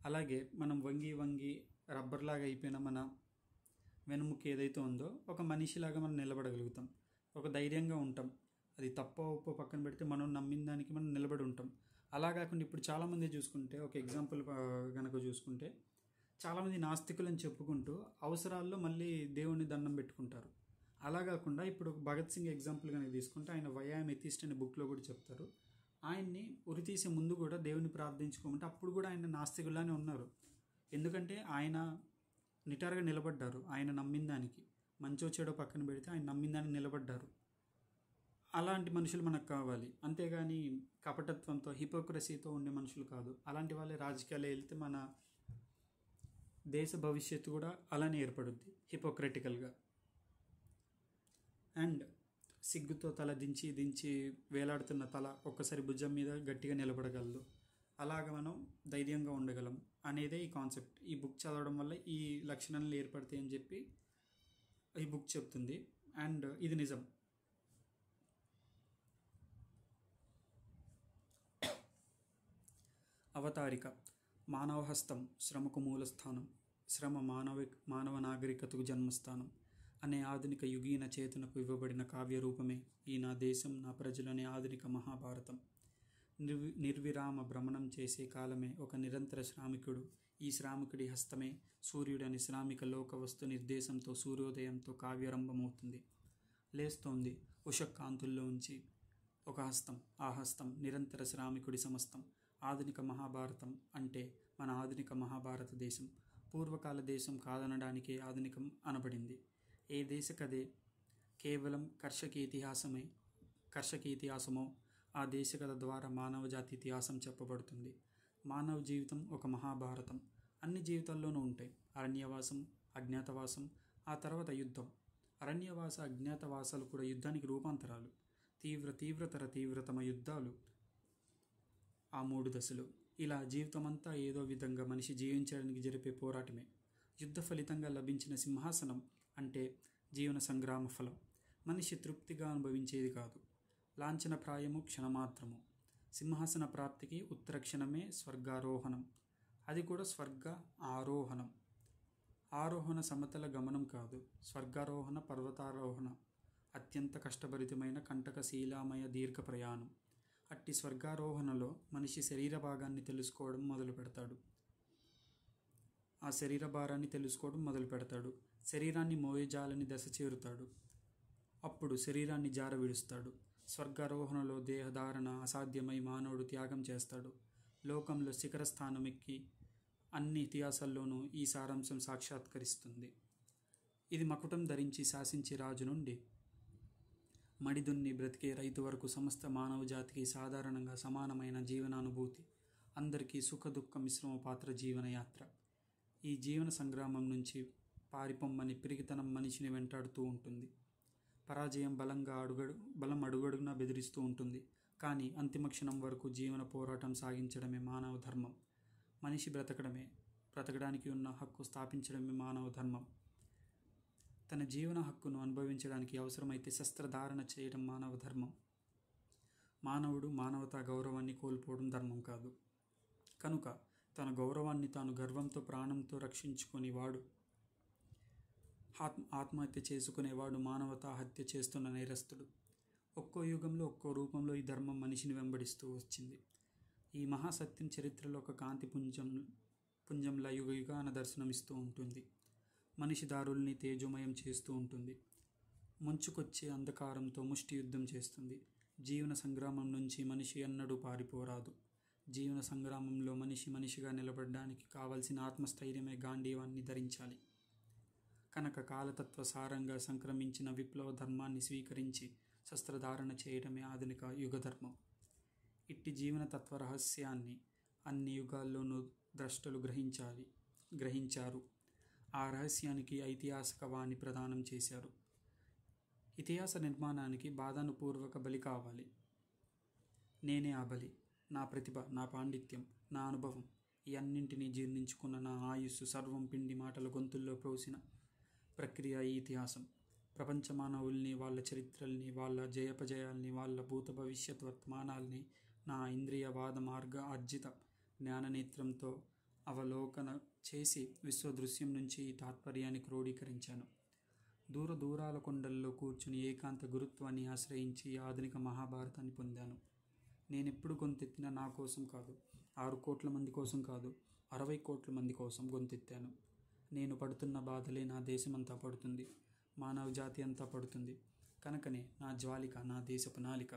అలాగే మనం వంగి రబ్బర్లాగా అయిపోయిన మన వెనుముక ఏదైతే ఉందో ఒక మనిషిలాగా మనం నిలబడగలుగుతాం, ఒక ధైర్యంగా ఉంటాం. అది తప్పో ఒప్పో పక్కన పెడితే మనం నమ్మిన దానికి మనం నిలబడి ఉంటాం. అలా కాకుండా ఇప్పుడు చాలామంది చూసుకుంటే, ఒక ఎగ్జాంపుల్ కనుక చూసుకుంటే, చాలామంది నాస్తికులని చెప్పుకుంటూ అవసరాల్లో మళ్ళీ దేవుణ్ణి దండం పెట్టుకుంటారు. అలా కాకుండా ఇప్పుడు భగత్ సింగ్ ఎగ్జాంపుల్ కనుక తీసుకుంటే ఆయన వై యామ్ ఎథిస్ట్ అనే బుక్లో కూడా చెప్తారు. ఆయన్ని ఉరి తీసే ముందు కూడా దేవుని ప్రార్థించుకోమంటే అప్పుడు కూడా ఆయన నాస్తికులానే ఉన్నారు. ఎందుకంటే ఆయన నిటారుగా నిలబడ్డారు. ఆయన నమ్మిన దానికి మంచో చెడో పక్కన పెడితే ఆయన నమ్మిన దానికి నిలబడ్డారు. అలాంటి మనుషులు మనకు కావాలి. అంతేగాని కపటత్వంతో హిపోక్రసీతో ఉండే మనుషులు కాదు. అలాంటి వాళ్ళే రాజకీయాలు వెళ్తే మన దేశ భవిష్యత్తు కూడా అలానే ఏర్పడుద్ది హిపోక్రటికల్గా. అండ్ సిగ్గుతో తల దించి దించి వేలాడుతున్న తల ఒక్కసారి భుజం మీద గట్టిగా నిలబడగలదు. అలాగ మనం ధైర్యంగా ఉండగలం అనేదే ఈ కాన్సెప్ట్. ఈ బుక్ చదవడం వల్ల ఈ లక్షణాలు ఏర్పడతాయి అని చెప్పి ఈ బుక్ చెప్తుంది. అండ్ ఇది నిజం. అవతారిక. మానవ హస్తం శ్రమకు మూలస్థానం, శ్రమ మానవ నాగరికతకు జన్మస్థానం అనే ఆధునిక యుగీన చేతనకు ఇవ్వబడిన కావ్య రూపమే ఈ నా దేశం నా ప్రజలు అనే ఆధునిక మహాభారతం. నిర్విరామ భ్రమణం చేసే కాలమే ఒక నిరంతర శ్రామికుడు. ఈ శ్రామికుడి హస్తమే సూర్యుడని శ్రామిక లోక వస్తు నిర్దేశంతో సూర్యోదయంతో కావ్యారంభమవుతుంది. లేస్తోంది ఉషకాంతుల్లో ఉంచి ఒక హస్తం. ఆ హస్తం నిరంతర శ్రామికుడి సమస్తం. ఆధునిక మహాభారతం అంటే మన ఆధునిక మహాభారతదేశం. పూర్వకాల దేశం కాదనడానికే ఆధునికం అనబడింది. ఏ దేశకదే కేవలం కర్షక ఇతిహాసమో ఆ దేశకథ ద్వారా మానవ జాతి ఇతిహాసం చెప్పబడుతుంది. మానవ జీవితం ఒక మహాభారతం. అన్ని జీవితాల్లోనూ ఉంటాయి. అరణ్యవాసం, అజ్ఞాతవాసం, ఆ తర్వాత యుద్ధం. అరణ్యవాస అజ్ఞాతవాసాలు కూడా యుద్ధానికి రూపాంతరాలు. తీవ్రతమ యుద్ధాలు ఆ 3 దశలు. ఇలా జీవితమంతా ఏదో విధంగా మనిషి జీవించడానికి జరిపే పోరాటమే. యుద్ధ ఫలితంగా లభించిన సింహాసనం అంటే జీవన సంగ్రామ ఫలం. మనిషి తృప్తిగా అనుభవించేది కాదు. లాంఛనప్రాయము క్షణమాత్రము. సింహాసన ప్రాప్తికి ఉత్తర క్షణమే స్వర్గారోహణం. అది కూడా స్వర్గ ఆరోహణం. ఆరోహణ సమతల గమనం కాదు. స్వర్గారోహణ పర్వతారోహణ. అత్యంత కష్టభరితమైన కంటకశీలామయ దీర్ఘ ప్రయాణం. అట్టి స్వర్గారోహణలో మనిషి శరీర భాగాన్ని తెలుసుకోవడం మొదలు పెడతాడు. ఆ శరీర భారాన్ని తెలుసుకోవడం మొదలు పెడతాడు. శరీరాన్ని మోయజాలని దశ చేరుతాడు. అప్పుడు శరీరాన్ని జార విడుస్తాడు. స్వర్గారోహణలో దేహధారణ అసాధ్యమై మానవుడు త్యాగం చేస్తాడు. లోకంలో శిఖర స్థానం ఎక్కి అన్ని ఇతిహాసాల్లోనూ ఈ సారాంశం సాక్షాత్కరిస్తుంది. ఇది మకుటం ధరించి శాసించే రాజు నుండి మడిదున్ని బ్రతికే రైతు వరకు సమస్త మానవ జాతికి సాధారణంగా సమానమైన జీవనానుభూతి. అందరికీ సుఖ దుఃఖ మిశ్రమ పాత్ర జీవనయాత్ర. ఈ జీవన సంగ్రామం నుంచి పారిపోమ్మని పిరికితనం మనిషిని వెంటాడుతూ ఉంటుంది. పరాజయం బలం అడుగడుగునా బెదిరిస్తూ ఉంటుంది. కానీ అంతిమ క్షణం వరకు జీవన పోరాటం సాగించడమే మానవ ధర్మం. మనిషి బ్రతకడానికి ఉన్న హక్కు స్థాపించడమే మానవ ధర్మం. తన జీవన హక్కును అనుభవించడానికి అవసరమైతే శస్త్రధారణ చేయడం మానవ ధర్మం. మానవుడు మానవతా గౌరవాన్ని కోల్పోవడం ధర్మం కాదు. కనుక తన గౌరవాన్ని తాను గర్వంతో ప్రాణంతో రక్షించుకునేవాడు, ఆత్మహత్య చేసుకునేవాడు మానవతా హత్య చేస్తున్న నేరస్తుడు. ఒక్కో యుగంలో ఒక్కో రూపంలో ఈ ధర్మం మనిషిని వెంబడిస్తూ వచ్చింది. ఈ మహాసత్యం చరిత్రలో ఒక కాంతి పుంజంలా యుగాన దర్శనమిస్తూ ఉంటుంది. మనిషి దారుల్ని తేజోమయం చేస్తూ ఉంటుంది. ముంచుకొచ్చే అంధకారంతో ముష్టి యుద్ధం చేస్తుంది. జీవన సంగ్రామం నుంచి మనిషి ఎన్నడూ పారిపోరాదు. జీవన సంగ్రామంలో మనిషిగా నిలబడడానికి కావలసిన ఆత్మస్థైర్యమే గాంధీవాన్ని ధరించాలి. కనుక కాలతత్వ సారంగా సంక్రమించిన విప్లవ ధర్మాన్ని స్వీకరించి శస్త్రధారణ చేయడమే ఆధునిక యుగధర్మం. ఇట్టి జీవన తత్వ రహస్యాన్ని అన్ని యుగాల్లోనూ ద్రష్టలు గ్రహించారు. ఆ రహస్యానికి ఐతిహాసిక వాణి ప్రదానం చేశారు. ఇతిహాస నిర్మాణానికి బాధానుపూర్వక బలి కావాలి. నేనే ఆ బలి. నా ప్రతిభ, నా పాండిత్యం, నా అనుభవం ఈ అన్నింటినీ జీర్ణించుకున్న నా ఆయుస్సు సర్వం పిండి మాటల గొంతుల్లో ప్రోసిన ప్రక్రియ ఈ ఇతిహాసం. ప్రపంచ మానవుల్ని, వాళ్ళ చరిత్రల్ని, వాళ్ళ జయపజయాల్ని, వాళ్ళ భూత భవిష్యత్ వర్తమానాల్ని నా ఇంద్రియవాద మార్గ ఆర్జిత జ్ఞాననేత్రంతో అవలోకన చేసి విశ్వదృశ్యం నుంచి ఈ తాత్పర్యాన్ని క్రోడీకరించాను. దూరాల కొండల్లో కూర్చుని ఏకాంత గురుత్వాన్ని ఆశ్రయించి ఆధునిక మహాభారతాన్ని పొందాను. నేనెప్పుడు గొంతెత్తినా నా కోసం కాదు, 6 కోట్ల మంది కోసం కాదు, 60 కోట్ల మంది కోసం గొంతెత్తాను. నేను పడుతున్న బాధలే నా దేశమంతా పడుతుంది, మానవ జాతి అంతా పడుతుంది. కనుకనే నా జ్వాలిక నా దేశపు నాలిక.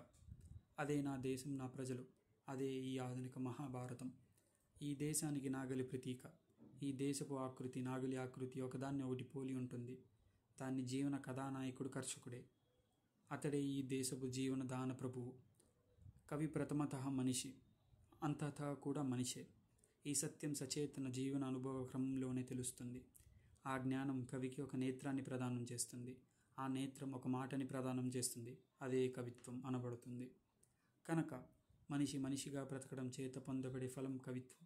అదే నా దేశం, నా ప్రజలు. అదే ఈ ఆధునిక మహాభారతం. ఈ దేశానికి నాగలి ప్రతీక. ఈ దేశపు ఆకృతి, నాగలి ఆకృతి ఒకదాన్ని ఒకటి పోలి ఉంటుంది. దాని జీవన కథానాయకుడు కర్షకుడే. అతడే ఈ దేశపు జీవన దాన ప్రభువు. కవి ప్రథమతః మనిషి, అంతటా కూడా మనిషే. ఈ సత్యం సచేతన జీవన అనుభవ క్రమంలోనే తెలుస్తుంది. ఆ జ్ఞానం కవికి ఒక నేత్రాన్ని ప్రదానం చేస్తుంది. ఆ నేత్రం ఒక మాటని ప్రదానం చేస్తుంది. అదే కవిత్వం అనబడుతుంది. కనుక మనిషి మనిషిగా బ్రతకడం చేత పొందబడే ఫలం కవిత్వం.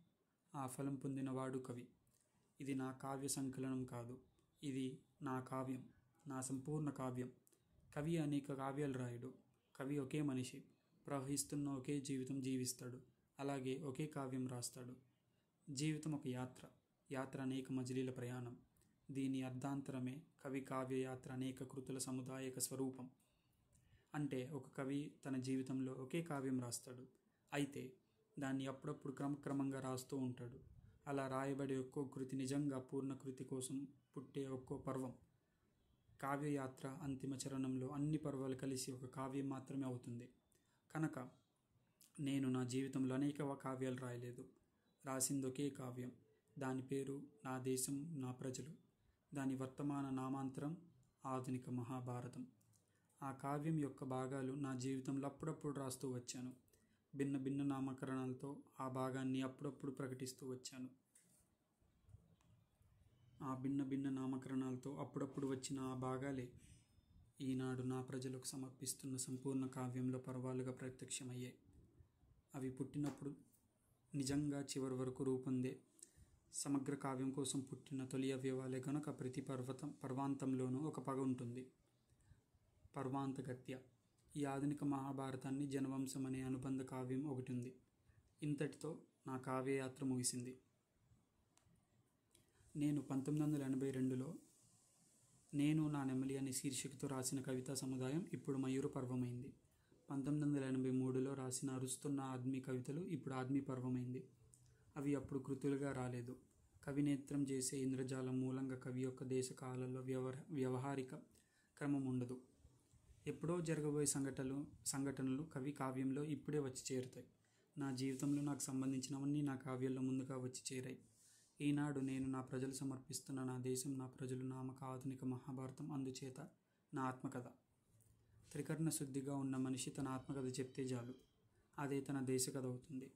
ఆ ఫలం పొందినవాడు కవి. ఇది నా కావ్య సంకలనం కాదు, ఇది నా కావ్యం, నా సంపూర్ణ కావ్యం. కవి అనేక కావ్యాలు రాయడు. కవి ఒకే మనిషి, ప్రవహిస్తున్న ఒకే జీవితం జీవిస్తాడు. అలాగే ఒకే కావ్యం రాస్తాడు. జీవితం ఒక యాత్ర. యాత్ర అనేక మజిలీల ప్రయాణం. దీని అర్ధాంతరమే కవి కావ్య యాత్ర అనేక కృతుల సముదాయక స్వరూపం. అంటే ఒక కవి తన జీవితంలో ఒకే కావ్యం రాస్తాడు. అయితే దాన్ని అప్పుడప్పుడు క్రమక్రమంగా రాస్తూ ఉంటాడు. అలా రాయబడే ఒక్కో కృతి నిజంగా పూర్ణ కృతి కోసం పుట్టే ఒక్కో పర్వం. కావ్యయాత్ర అంతిమ చరణంలో అన్ని పర్వాలు కలిసి ఒక కావ్యం మాత్రమే అవుతుంది. కనుక నేను నా జీవితంలో అనేక కావ్యాలు రాయలేదు. రాసింది ఒకే కావ్యం. దాని పేరు నా దేశం, నా ప్రజలు. దాని వర్తమాన నామాంతరం ఆధునిక మహాభారతం. ఆ కావ్యం యొక్క భాగాలు నా జీవితంలో అప్పుడప్పుడు రాస్తూ వచ్చాను. భిన్న భిన్న నామకరణాలతో ఆ భాగాన్ని అప్పుడప్పుడు ప్రకటిస్తూ వచ్చాను. ఆ భిన్న భిన్న నామకరణాలతో అప్పుడప్పుడు వచ్చిన ఆ భాగాలే ఈనాడు నా ప్రజలకు సమర్పిస్తున్న సంపూర్ణ కావ్యంలో పర్వాలుగా ప్రత్యక్షమయ్యాయి. అవి పుట్టినప్పుడు నిజంగా చివరి వరకు రూపొందే సమగ్ర కావ్యం కోసం పుట్టిన తొలి అవయవాలే గనుక ప్రతి పర్వాంతంలోనూ ఒక పగ ఉంటుంది. పర్వాంతగత్య. ఈ ఆధునిక మహాభారతాన్ని జనవంశం అనే అనుబంధ కావ్యం ఒకటి ఉంది. ఇంతటితో నా కావ్యయాత్ర ముగిసింది. నేను 1982లో నేను నా నెమలి అనే శీర్షికతో రాసిన కవితా సముదాయం ఇప్పుడు మయూర పర్వమైంది. 1983లో రాసిన అరుస్తున్న ఆద్మీ కవితలు ఇప్పుడు ఆద్మీ పర్వమైంది. అవి అప్పుడు కృతులుగా రాలేదు. కవినేత్రం చేసే ఇంద్రజాలం మూలంగా కవి యొక్క దేశ కాలాల్లో వ్యవహారిక క్రమం ఉండదు. ఎప్పుడో జరగబోయే సంఘటనలు కవి కావ్యంలో ఇప్పుడే వచ్చి చేరుతాయి. నా జీవితంలో నాకు సంబంధించినవన్నీ నా కావ్యాల్లో ముందుగా వచ్చి చేరాయి. ఈనాడు నేను నా ప్రజలు సమర్పిస్తున్న నా దేశం, నా ప్రజలు నామక ఆధునిక మహాభారతం అందుచేత నా ఆత్మకథ. త్రికరణ శుద్ధిగా ఉన్న మనిషి తన ఆత్మకథ చెప్తే చాలు. అదే తన దేశ కథ అవుతుంది.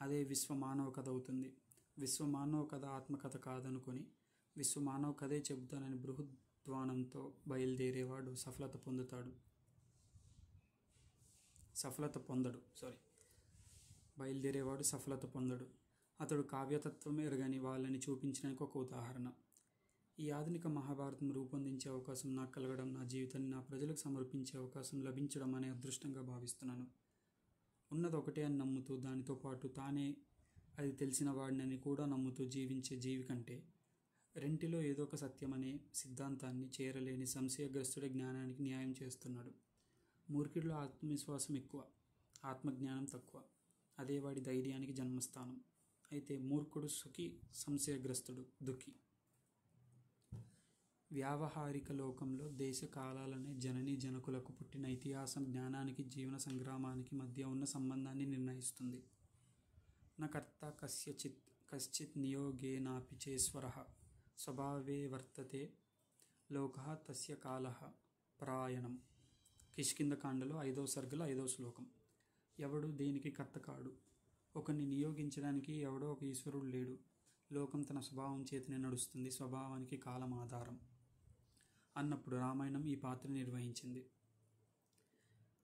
అదే విశ్వమానవ కథ అవుతుంది. విశ్వమానవ కథ ఆత్మకథ కాదనుకొని విశ్వమానవ కథే చెబుతానని బృహద్వానంతో బయలుదేరేవాడు సఫలత పొందడు. అతడు కావ్యతత్వం ఎరగని వాళ్ళని చూపించడానికి ఒక ఉదాహరణ. ఈ ఆధునిక మహాభారతం రూపొందించే అవకాశం నాకు కలగడం, నా జీవితాన్ని నా ప్రజలకు సమర్పించే అవకాశం లభించడం అనే అదృష్టంగా భావిస్తున్నాను. ఉన్నది ఒకటే అని నమ్ముతూ, దానితో పాటు తానే అది తెలిసిన వాడినని కూడా నమ్ముతూ జీవించే జీవి కంటే రెంటిలో ఏదో ఒక సత్యం అనే సిద్ధాంతాన్ని చేరలేని సంశయగ్రస్తుడే జ్ఞానానికి న్యాయం చేస్తున్నాడు. మూర్ఖుడిలో ఆత్మవిశ్వాసం ఎక్కువ, ఆత్మజ్ఞానం తక్కువ. అదే వాడి ధైర్యానికి జన్మస్థానం. అయితే మూర్ఖుడు సుఖి, సంశయగ్రస్తుడు దుఃఖి. వ్యావహారిక లోకంలో దేశ కాలాలనే జననీ జనకులకు పుట్టిన ఇతిహాసం జ్ఞానానికి, జీవన సంగ్రామానికి మధ్య ఉన్న సంబంధాన్ని నిర్ణయిస్తుంది. న కర్త కశ్చిత్ నియోగేనాపి చేశ్వరః స్వభావే వర్తతే లోకః తస్య కాలః పరాయణం. కిష్కింధకాండలో 5వ సర్గలో 5వ శ్లోకం. ఎవడు దేనికి కర్త కాడు. ఒకరిని నియోగించడానికి ఎవడో ఒక ఈశ్వరుడు లేడు. లోకం తన స్వభావం చేతనే నడుస్తుంది. స్వభావానికి కాలం ఆధారం అన్నప్పుడు రామాయణం ఈ పాత్ర నిర్వహించింది.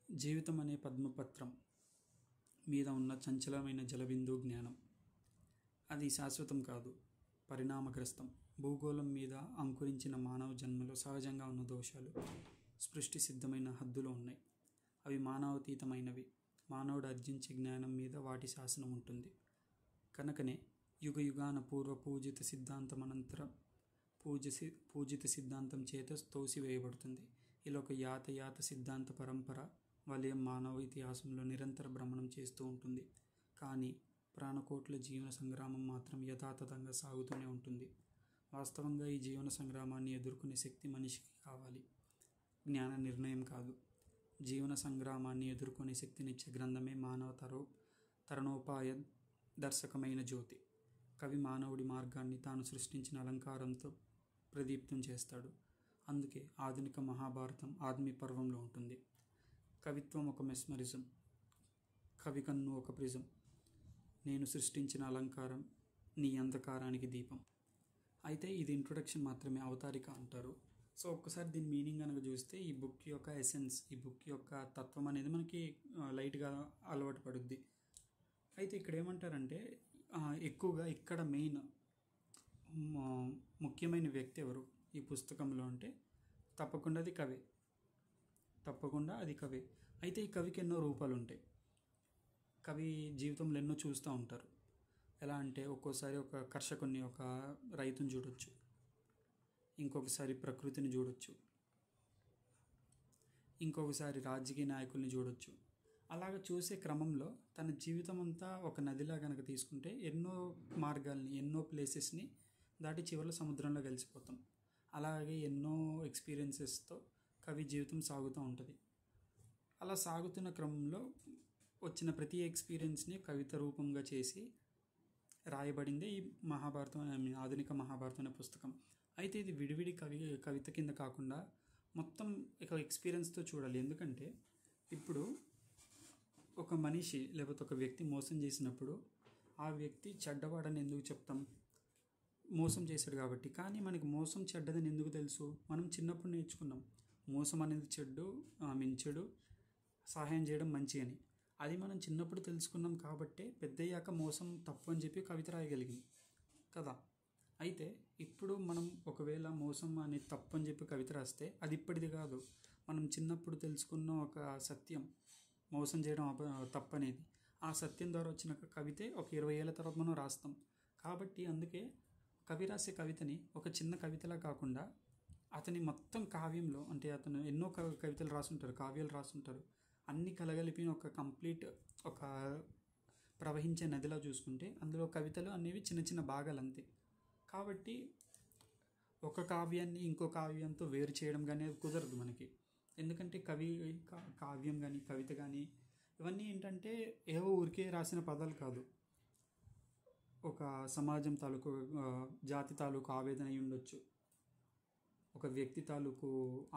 జీవితం అనే పద్మపత్రం మీద ఉన్న చంచలమైన జలబిందు జ్ఞానం. అది శాశ్వతం కాదు, పరిణామగ్రస్తం. భూగోళం మీద అంకురించిన మానవ జన్మలో సహజంగా ఉన్న దోషాలు సృష్టి సిద్ధమైన హద్దులో ఉన్నాయి. అవి మానవాతీతమైనవి. మానవుడు ఆర్జించే జ్ఞానం మీద వాటి శాసనం ఉంటుంది. కనుకనే యుగయుగాన పూర్వ పూజిత సిద్ధాంతం అనంతర పూజిత సిద్ధాంతం చేత తోసివేయబడుతుంది. ఇలా ఒక యాత సిద్ధాంత పరంపర వలయం మానవ ఇతిహాసంలో నిరంతర భ్రమణం చేస్తూ ఉంటుంది. కానీ ప్రాణకోట్ల జీవన సంగ్రామం మాత్రం యథాతథంగా సాగుతూనే ఉంటుంది. వాస్తవంగా ఈ జీవన సంగ్రామాన్ని ఎదుర్కొనే శక్తి మనిషికి కావాలి, జ్ఞాన నిర్ణయం కాదు. జీవన సంగ్రామాన్ని ఎదుర్కొనే శక్తినిచ్చే గ్రంథమే మానవ తరుణోపాయ దర్శకమైన జ్యోతి. కవి మానవుడి మార్గాన్ని తాను సృష్టించిన అలంకారంతో ప్రదీప్తం చేస్తాడు. అందుకే ఆధునిక మహాభారతం ఆద్మి పర్వంలో ఉంటుంది. కవిత్వం ఒక మెస్మరిజం, కవి కన్ను ఒక ప్రిజం. నేను సృష్టించిన అలంకారం నీ అంధకారానికి దీపం. అయితే ఇది ఇంట్రొడక్షన్ మాత్రమే, అవతారిక అంటారు. సో ఒక్కసారి దీని మీనింగ్ కనుక చూస్తే ఈ బుక్ యొక్క ఎసెన్స్, ఈ బుక్ యొక్క తత్వం అనేది మనకి లైట్గా అలవాటు పడుద్ది. అయితే ఇక్కడ ఏమంటారంటే ఎక్కువగా ఇక్కడ మెయిన్ ముఖ్యమైన వ్యక్తి ఎవరు ఈ పుస్తకంలో అంటే తప్పకుండా అది కవే. అయితే ఈ కవికి ఎన్నో రూపాలు ఉంటాయి. కవి జీవితంలో ఎన్నో చూస్తూ ఉంటారు. ఎలా అంటే ఒక్కోసారి ఒక కర్షకుని, ఒక రైతుని చూడొచ్చు, ఇంకొకసారి ప్రకృతిని చూడొచ్చు, ఇంకొకసారి రాజకీయ నాయకుల్ని చూడొచ్చు. అలాగ చూసే క్రమంలో తన జీవితం అంతా ఒక నదిలా కనుక తీసుకుంటే ఎన్నో మార్గాల్ని, ఎన్నో ప్లేసెస్ని దాటి చివరిలో సముద్రంలో కలిసిపోతాం. అలాగే ఎన్నో ఎక్స్పీరియన్సెస్తో కవి జీవితం సాగుతూ ఉంటుంది. అలా సాగుతున్న క్రమంలో వచ్చిన ప్రతి ఎక్స్పీరియన్స్ని కవిత రూపంగా చేసి రాయబడిందే ఈ మహాభారతం, ఆధునిక మహాభారతం అనే పుస్తకం. అయితే ఇది విడివిడి కవిత కింద కాకుండా మొత్తం ఒక ఎక్స్పీరియన్స్తో చూడాలి. ఎందుకంటే ఇప్పుడు ఒక మనిషి లేకపోతే ఒక వ్యక్తి మోసం చేసినప్పుడు ఆ వ్యక్తి చెడ్డవాడని ఎందుకు చెప్తాం? మోసం చేశాడు కాబట్టి. కానీ మనకి మోసం చెడ్డదని ఎందుకు తెలుసు? మనం చిన్నప్పుడు నేర్చుకున్నాం మోసం అనేది చెడు, సహాయం చేయడం మంచి అని. అది మనం చిన్నప్పుడు తెలుసుకున్నాం కాబట్టే పెద్దయ్యాక మోసం తప్పు అని చెప్పి కవిత రాయగలిగింది కదా. అయితే ఇప్పుడు మనం ఒకవేళ మోసం అనేది తప్పు అని చెప్పి కవిత రాస్తే అది ఇప్పటిది కాదు, మనం చిన్నప్పుడు తెలుసుకున్న ఒక సత్యం, మోసం చేయడం తప్పనేది. ఆ సత్యం ద్వారా వచ్చిన కవితే ఒక 20 ఏళ్ళ తర్వాత మనం రాస్తాం. కాబట్టి అందుకే కవి రాసే కవితని ఒక చిన్న కవితలా కాకుండా అతని మొత్తం కావ్యంలో, అంటే అతను ఎన్నో కవితలు రాసుంటారు, కావ్యాలు రాసుంటారు, అన్నీ కలగలిపిన ఒక కంప్లీట్ ఒక ప్రవహించే నదిలా చూసుకుంటే అందులో కవితలు అనేవి చిన్న చిన్న భాగాలు అంతే. కాబట్టి ఒక కావ్యాన్ని ఇంకో కావ్యంతో వేరు చేయడం కానీ కుదరదు మనకి. ఎందుకంటే కావ్యం కానీ కవిత కానీ ఇవన్నీ ఏంటంటే ఏవో ఊరికే రాసిన పదాలు కాదు. ఒక సమాజం తాలూకు, జాతి తాలూకు ఆవేదన అయి ఉండొచ్చు, ఒక వ్యక్తి తాలూకు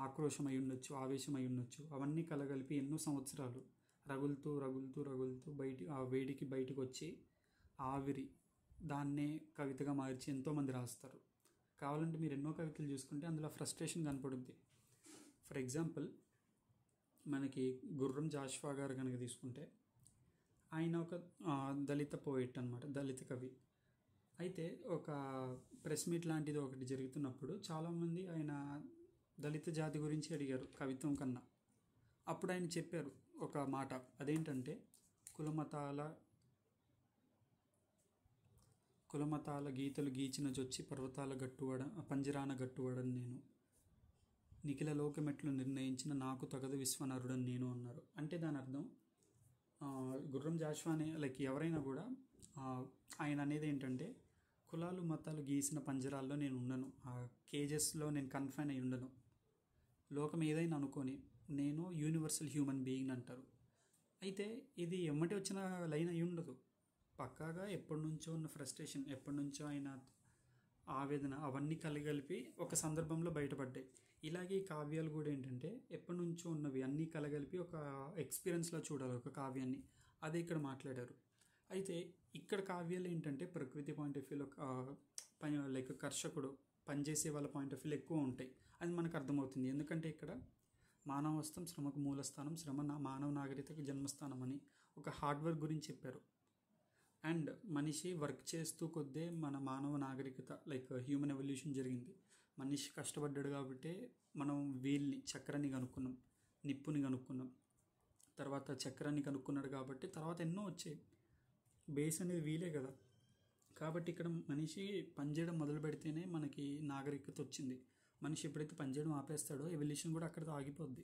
ఆక్రోషం అయి ఉండొచ్చు, ఆవేశం అయి ఉండొచ్చు. అవన్నీ కలగలిపి ఎన్నో సంవత్సరాలు రగులుతూ ఆ వేడికి బయటకు వచ్చి ఆవిరి దాన్నే కవితగా మార్చి ఎంతోమంది రాస్తారు. కావాలంటే మీరు ఎన్నో కవితలు చూసుకుంటే అందులో ఫ్రస్ట్రేషన్ కనపడుద్ది. ఫర్ ఎగ్జాంపుల్ మనకి గుర్రం జాషువా గారు కనుక తీసుకుంటే ఆయన ఒక దళిత పోయిట్ అనమాట, దళిత కవి. అయితే ఒక ప్రెస్ మీట్ లాంటిది ఒకటి జరుగుతున్నప్పుడు చాలామంది ఆయన దళిత జాతి గురించి అడిగారు కవిత్వం కన్నా. అప్పుడు ఆయన చెప్పారు ఒక మాట, అదేంటంటే కులమతాల గీతలు గీచిన జొచ్చి పర్వతాల పంజరాన గట్టువడని నేను, నిఖిల లోకమెట్లు నిర్ణయించిన నాకు తగదు విశ్వనరుడని నేను అన్నారు. అంటే దాని అర్థం గుర్రం జాషువా అనే ఎవరైనా కూడా ఆయన అనేది ఏంటంటే కులాలు మతాలు గీసిన పంజరాల్లో నేను ఉండను, ఆ కేజెస్లో నేను కన్ఫైన్ అయి ఉండను, లోకం ఏదైనా అనుకొని నేను యూనివర్సల్ హ్యూమన్ బీయింగ్ అంటారు. అయితే ఇది ఎమ్మటి వచ్చిన లైన్ అయి ఉండదు, పక్కాగా ఎప్పటి నుంచో ఉన్న ఫ్రస్ట్రేషన్, ఎప్పటి నుంచో ఆయన ఆవేదన, అవన్నీ కలగలిపి ఒక సందర్భంలో బయటపడ్డాయి. ఇలాగే కావ్యాలు కూడా ఏంటంటే ఎప్పటి నుంచో ఉన్నవి అన్నీ కలగలిపి ఒక ఎక్స్పీరియన్స్లో చూడాలి ఒక కావ్యాన్ని, అదే ఇక్కడ మాట్లాడారు. అయితే ఇక్కడ కావ్యాలు ఏంటంటే ప్రకృతి పాయింట్ ఆఫ్ వ్యూలో కర్షకుడు పనిచేసే వాళ్ళ పాయింట్ ఆఫ్ వ్యూలో ఎక్కువ ఉంటాయి. అది మనకు అర్థమవుతుంది. ఎందుకంటే ఇక్కడ మానవస్థం శ్రమకు మూలస్థానం, శ్రమ మానవ నాగరికతకు జన్మస్థానం అని ఒక హార్డ్ వర్క్ గురించి చెప్పారు. అండ్ మనిషి వర్క్ చేస్తూ కొద్దే మన మానవ నాగరికత హ్యూమన్ ఎవల్యూషన్ జరిగింది. మనిషి కష్టపడ్డాడు కాబట్టి మనం చక్రాన్ని కనుక్కున్నాం, నిప్పుని కనుక్కున్నాం, తర్వాత చక్రాన్ని కనుక్కున్నాడు కాబట్టి తర్వాత ఎన్నో వచ్చాయి. బేస్ అనేది వీలే కదా. కాబట్టి ఇక్కడ మనిషి పనిచేయడం మొదలు పెడితేనే మనకి నాగరికత వచ్చింది. మనిషి ఎప్పుడైతే పనిచేయడం ఆపేస్తాడో ఎవల్యూషన్ కూడా అక్కడితో ఆగిపోద్ది.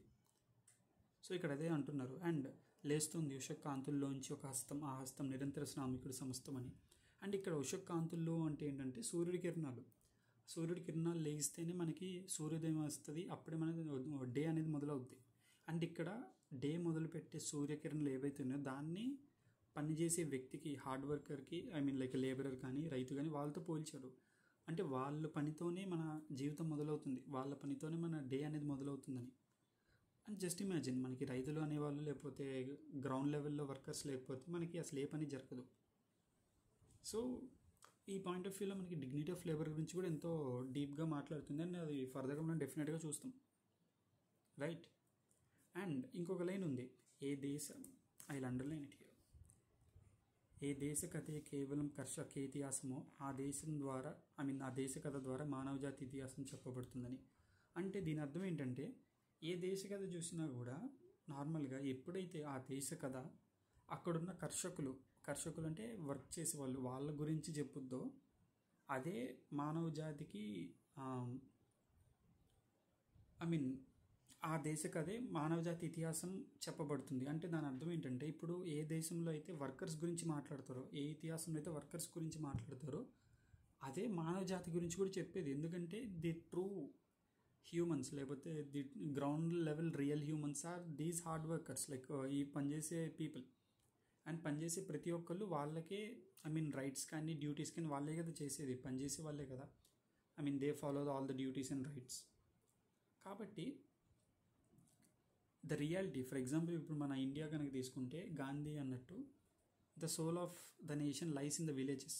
సో ఇక్కడ అదే అంటున్నారు. అండ్ లేస్తుంది ఉషకాంతుల్లోంచి ఒక హస్తం, ఆ హస్తం నిరంతర శ్రామికుడు సమస్తం అని. అండ్ ఇక్కడ ఉషకాంతుల్లో అంటే ఏంటంటే సూర్యుడి కిరణాలు. సూర్యుడి కిరణాలు లేగిస్తేనే మనకి సూర్యోదయం వస్తుంది, అప్పుడే మనకి డే అనేది మొదలవుద్ది. అండ్ ఇక్కడ డే మొదలుపెట్టే సూర్యకిరణాలు ఏవైతే ఉన్నాయో దాన్ని పనిచేసే వ్యక్తికి, హార్డ్ వర్కర్కి, ఐ మీన్ లైక్ లేబరర్ కానీ రైతు కానీ వాళ్ళతో పోల్చారు. అంటే వాళ్ళ పనితోనే మన జీవితం మొదలవుతుంది, వాళ్ళ పనితోనే మన డే అనేది మొదలవుతుందని. అండ్ జస్ట్ ఇమాజిన్, మనకి రైతులు అనేవాళ్ళు లేకపోతే గ్రౌండ్ లెవెల్లో వర్కర్స్ లేకపోతే మనకి అసలు ఏ పని జరగదు. సో ఈ పాయింట్ ఆఫ్ వ్యూలో మనకి డిగ్నిటీ ఆఫ్ లేబర్ గురించి కూడా ఎంతో డీప్గా మాట్లాడుతుంది. అండ్ అది ఫర్దర్గా మనం డెఫినెట్గా చూస్తాం, రైట్. అండ్ ఇంకొక లైన్ ఉంది, ఏ దేశం, ఐ అండర్లైన్ ఇట్ హియర్, ఏ దేశ కథే కేవలం కర్షక ఇతిహాసమో ఆ దేశం ద్వారా, ఆ దేశ కథ ద్వారా మానవజాతి ఇతిహాసం చెప్పబడుతుందని. అంటే దీని అర్థం ఏంటంటే ఏ దేశ కథ చూసినా కూడా నార్మల్గా ఎప్పుడైతే ఆ దేశ కథ అక్కడున్న కర్షకులు అంటే వర్క్ చేసేవాళ్ళు, వాళ్ళ గురించి చెప్పుద్దో అదే మానవ జాతికి ఆ దేశకు అదే మానవజాతి ఇతిహాసం చెప్పబడుతుంది. అంటే దాని అర్థం ఏంటంటే ఇప్పుడు ఏ దేశంలో అయితే వర్కర్స్ గురించి మాట్లాడతారో, ఏ ఇతిహాసంలో అయితే వర్కర్స్ గురించి మాట్లాడతారో అదే మానవ జాతి గురించి కూడా చెప్పేది. ఎందుకంటే ది ట్రూ హ్యూమన్స్ లేకపోతే the ground level real humans are these hard workers, like ఈ పనిచేసే పీపుల్. అండ్ పనిచేసే ప్రతి ఒక్కళ్ళు వాళ్ళకే రైట్స్ కానీ డ్యూటీస్ కానీ వాళ్ళే కదా చేసేది, పనిచేసే వాళ్ళే కదా. They follow all the duties and rights. కాబట్టి ద రియాలిటీ, ఫర్ ఎగ్జాంపుల్ ఇప్పుడు మన ఇండియా కనుక తీసుకుంటే గాంధీ అన్నట్టు the soul of the nation lies in the villages.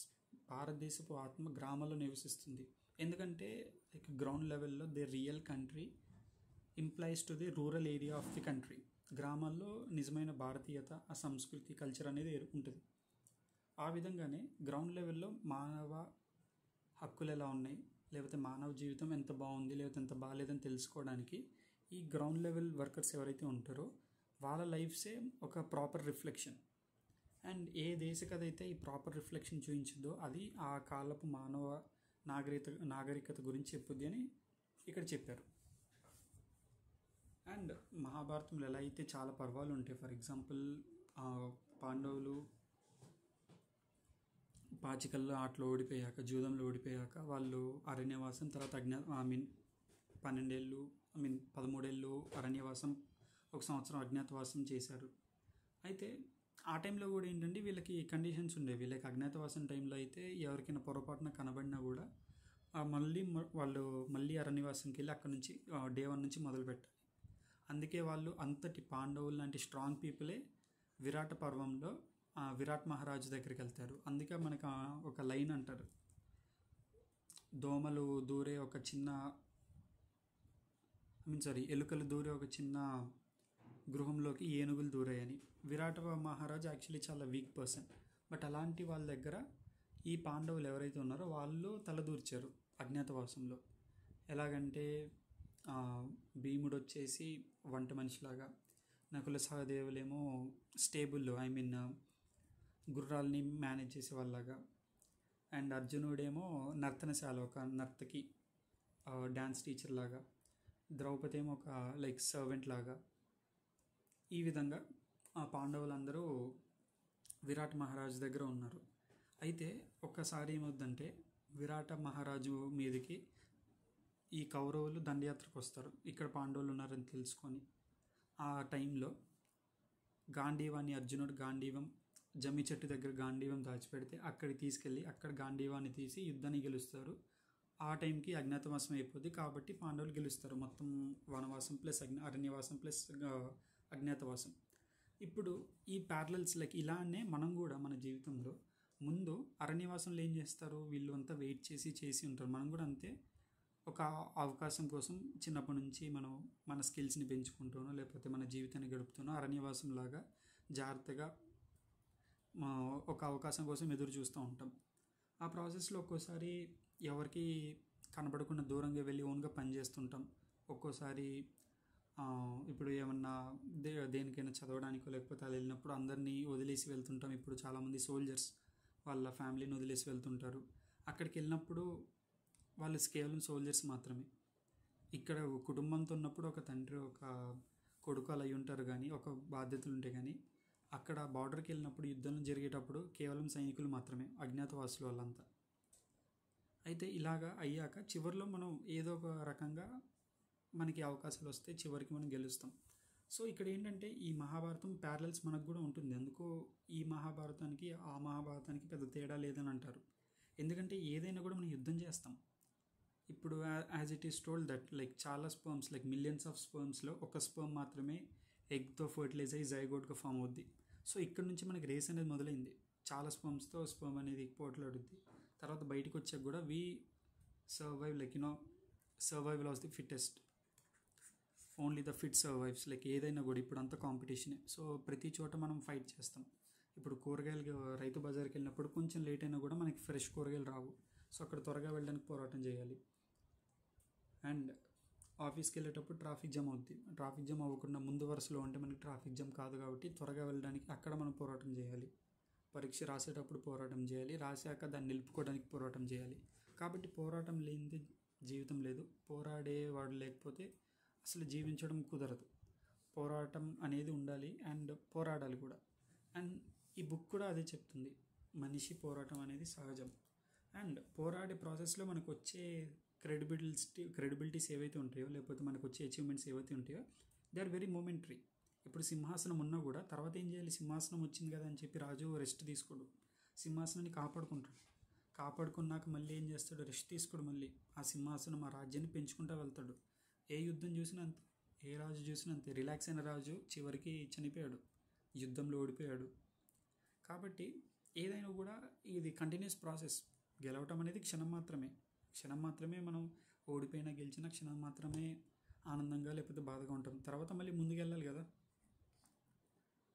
భారతదేశపు ఆత్మ గ్రామాల్లో నివసిస్తుంది. ఎందుకంటే లైక్ గ్రౌండ్ లెవెల్లో the real country implies to the rural area of the country. గ్రామాల్లో నిజమైన భారతీయత, ఆ సంస్కృతి, కల్చర్ అనేది ఉంటుంది. ఆ విధంగానే గ్రౌండ్ లెవెల్లో మానవ హక్కులు ఎలా ఉన్నాయి, లేకపోతే మానవ జీవితం ఎంత బాగుంది లేకపోతే ఎంత బాగాలేదని తెలుసుకోవడానికి ఈ గ్రౌండ్ లెవెల్ వర్కర్స్ ఎవరైతే ఉంటారో వాళ్ళ లైఫ్సే ఒక ప్రాపర్ రిఫ్లెక్షన్. అండ్ ఏ దేశకదైతే ఈ ప్రాపర్ రిఫ్లెక్షన్ చూపించిందో అది ఆ కాలపు మానవ నాగరికత గురించి చెప్పుద్ది అని ఇక్కడ చెప్పారు. అండ్ మహాభారతంలో ఎలా అయితే చాలా పర్వాలు ఉంటాయి, ఫర్ ఎగ్జాంపుల్ పాండవులు పాచికల్లో ఆటలో ఓడిపోయాక, జూదంలో ఓడిపోయాక వాళ్ళు అరణ్యవాసం, తర్వాత 12 ఏళ్ళు 13 ఏళ్ళు అరణ్యవాసం, 1 సంవత్సరం అజ్ఞాతవాసం చేశారు. అయితే ఆ టైంలో కూడా ఏంటంటే వీళ్ళకి కండిషన్స్ ఉండేవి. లైక్ అజ్ఞాతవాసం టైంలో అయితే ఎవరికైనా పొరపాటున కనబడినా కూడా మళ్ళీ అరణ్యవాసంకి వెళ్ళి అక్కడ నుంచి డే 1 నుంచి మొదలుపెట్టాలి. అందుకే వాళ్ళు అంతటి పాండవులు లాంటి స్ట్రాంగ్ పీపులే విరాట పర్వంలో విరాట్ మహారాజు దగ్గరికి వెళ్తారు. అందుకే మనకు ఒక లైన్ అంటారు, ఎలుకలు దూరే ఒక చిన్న గృహంలోకి ఏనుగులు దూరాయని. విరాట మహారాజు యాక్చువల్లీ చాలా వీక్ పర్సన్, బట్ అలాంటి వాళ్ళ దగ్గర ఈ పాండవులు ఎవరైతే ఉన్నారో వాళ్ళు తలదూర్చారు అజ్ఞాతవాసంలో. ఎలాగంటే భీముడు వచ్చేసి వంట మనిషిలాగా, నకుల సహదేవులేమో స్టేబుల్లో గుర్రాలని మేనేజ్ చేసే వాళ్ళలాగా, అండ్ అర్జునుడేమో నర్తనశాల ఒక నర్తకి, డ్యాన్స్ టీచర్ లాగా, ద్రౌపది ఏమో ఒక లైక్ సర్వెంట్ లాగా. ఈ విధంగా ఆ పాండవులందరూ విరాట్ మహారాజు దగ్గర ఉన్నారు. అయితే ఒక్కసారి ఏమవుద్దంటే విరాట మహారాజు మీదకి ఈ కౌరవులు దండయాత్రకు వస్తారు, ఇక్కడ పాండవులు ఉన్నారని తెలుసుకొని. ఆ టైంలో అర్జునుడు గాంధీవం జమ్మి చెట్టు దగ్గర గాంధీవం దాచిపెడితే అక్కడికి తీసుకెళ్ళి అక్కడ గాంధీవాన్ని తీసి యుద్ధాన్ని గెలుస్తారు. ఆ టైంకి అజ్ఞాతవాసం అయిపోద్ది, కాబట్టి పాండవులు గెలుస్తారు. మొత్తం వనవాసం ప్లస్ అరణ్యవాసం ప్లస్ అజ్ఞాతవాసం. ఇప్పుడు ఈ ప్యారలల్స్ లైక్ ఇలానే మనం కూడా మన జీవితంలో ముందు అరణ్యవాసంలో ఏం చేస్తారు, వీళ్ళు అంతా వెయిట్ చేసి ఉంటారు. మనం కూడా అంతే, ఒక అవకాశం కోసం చిన్నప్పటి నుంచి మనం మన స్కిల్స్ని పెంచుకుంటానో లేకపోతే మన జీవితాన్ని గడుపుతానో అరణ్యవాసం లాగా జాగ్రత్తగా ఒక అవకాశం కోసం ఎదురు చూస్తూ ఉంటాం. ఆ ప్రాసెస్లో ఒక్కోసారి ఎవరికి కనబడకుండా దూరంగా వెళ్ళి ఓన్గా పనిచేస్తుంటాం. ఒక్కోసారి ఇప్పుడు ఏమన్నా దేనికైనా చదవడానికో లేకపోతే అలా వెళ్ళినప్పుడు అందరినీ వదిలేసి వెళ్తుంటాం. ఇప్పుడు చాలామంది సోల్జర్స్ వాళ్ళ ఫ్యామిలీని వదిలేసి వెళ్తుంటారు. అక్కడికి వెళ్ళినప్పుడు వాళ్ళు కేవలం సోల్జర్స్ మాత్రమే. ఇక్కడ కుటుంబంతో ఉన్నప్పుడు ఒక తండ్రి ఒక కొడుకు అలా అయి ఉంటారు, కానీ ఒక బాధ్యతలు ఉంటాయి. కానీ అక్కడ బార్డర్కి వెళ్ళినప్పుడు యుద్ధం జరిగేటప్పుడు కేవలం సైనికులు మాత్రమే, అజ్ఞాతవాసులు వాళ్ళంతా. అయితే ఇలాగా అయ్యాక చివరిలో మనం ఏదో ఒక రకంగా మనకి అవకాశాలు వస్తే చివరికి మనం గెలుస్తాం. సో ఇక్కడ ఏంటంటే ఈ మహాభారతం ప్యారలల్స్ మనకు కూడా ఉంటుంది. అందుకు ఈ మహాభారతానికి ఆ మహాభారతానికి పెద్ద తేడా లేదని అంటారు. ఎందుకంటే ఏదైనా కూడా మనం యుద్ధం చేస్తాం. ఇప్పుడు as it is told that like చాలా స్పర్మ్స్, లైక్ మిలియన్స్ ఆఫ్ స్పర్మ్స్లో ఒక స్పర్మ్ మాత్రమే ఎగ్తో ఫర్టిలైజ్ అయ్యి జైగోట్గా ఫామ్ అవుద్ది. సో ఇక్కడ నుంచి మనకి రేస్ అనేది మొదలైంది. చాలా స్పర్మ్స్తో స్పర్మ్ అనేది పోట్లాడుద్ది. తర్వాత బయటకు వచ్చాక కూడా we survive, like survival of the fittest, only the fit survives. Like ఏదైనా కూడా ఇప్పుడు అంతా కాంపిటీషనే. సో ప్రతి చోట మనం ఫైట్ చేస్తాం. ఇప్పుడు కూరగాయలు రైతు బజార్కి వెళ్ళినప్పుడు కొంచెం లేట్ అయినా కూడా మనకి ఫ్రెష్ కూరగాయలు రావు. సో అక్కడ త్వరగా వెళ్ళడానికి పోరాటం చేయాలి. అండ్ ఆఫీస్కి వెళ్ళేటప్పుడు ట్రాఫిక్ జామ్ అవుద్ది. ట్రాఫిక్ జామ్ అవ్వకుండా ముందు వరుసలో ఉంటే మనకి ట్రాఫిక్ జామ్ కాదు కాబట్టి త్వరగా వెళ్ళడానికి అక్కడ మనం పోరాటం చేయాలి. పరీక్ష రాసేటప్పుడు పోరాటం చేయాలి, రాశాక దాన్ని నిలుపుకోవడానికి పోరాటం చేయాలి. కాబట్టి పోరాటం లేనిది జీవితం లేదు. పోరాడేవాడు లేకపోతే అసలు జీవించడం కుదరదు. పోరాటం అనేది ఉండాలి అండ్ పోరాడాలి కూడా. అండ్ ఈ బుక్ కూడా అదే చెప్తుంది, మనిషి పోరాటం అనేది సహజం. అండ్ పోరాడే ప్రాసెస్లో మనకు వచ్చే క్రెడిబిలిటీస్ ఏవైతే ఉంటాయో, లేకపోతే మనకు వచ్చే అచీవ్మెంట్స్ ఏవైతే ఉంటాయో, దే ఆర్ వెరీ మొమెంటరీ. ఇప్పుడు సింహాసనం ఉన్నా కూడా తర్వాత ఏం చేయాలి, సింహాసనం వచ్చింది కదా అని చెప్పి రాజు రెస్ట్ తీసుకోడు, సింహాసనాన్ని కాపాడుకుంటాడు. కాపాడుకున్నాక మళ్ళీ ఏం చేస్తాడు, రెస్ట్ తీసుకోడు, మళ్ళీ ఆ సింహాసనం ఆ రాజ్యాన్ని పెంచుకుంటూ వెళ్తాడు. ఏ యుద్ధం చూసినా అంతే, ఏ రాజు చూసినా అంతే. రిలాక్స్ అయిన రాజు చివరికి చనిపోయాడు, యుద్ధంలో ఓడిపోయాడు. కాబట్టి ఏదైనా కూడా ఇది కంటిన్యూస్ ప్రాసెస్. గెలవటం అనేది క్షణం మాత్రమే. మనం ఓడిపోయినా గెలిచినా క్షణం మాత్రమే ఆనందంగా లేకపోతే బాధగా ఉంటాం. తర్వాత మళ్ళీ ముందుకు వెళ్ళాలి కదా.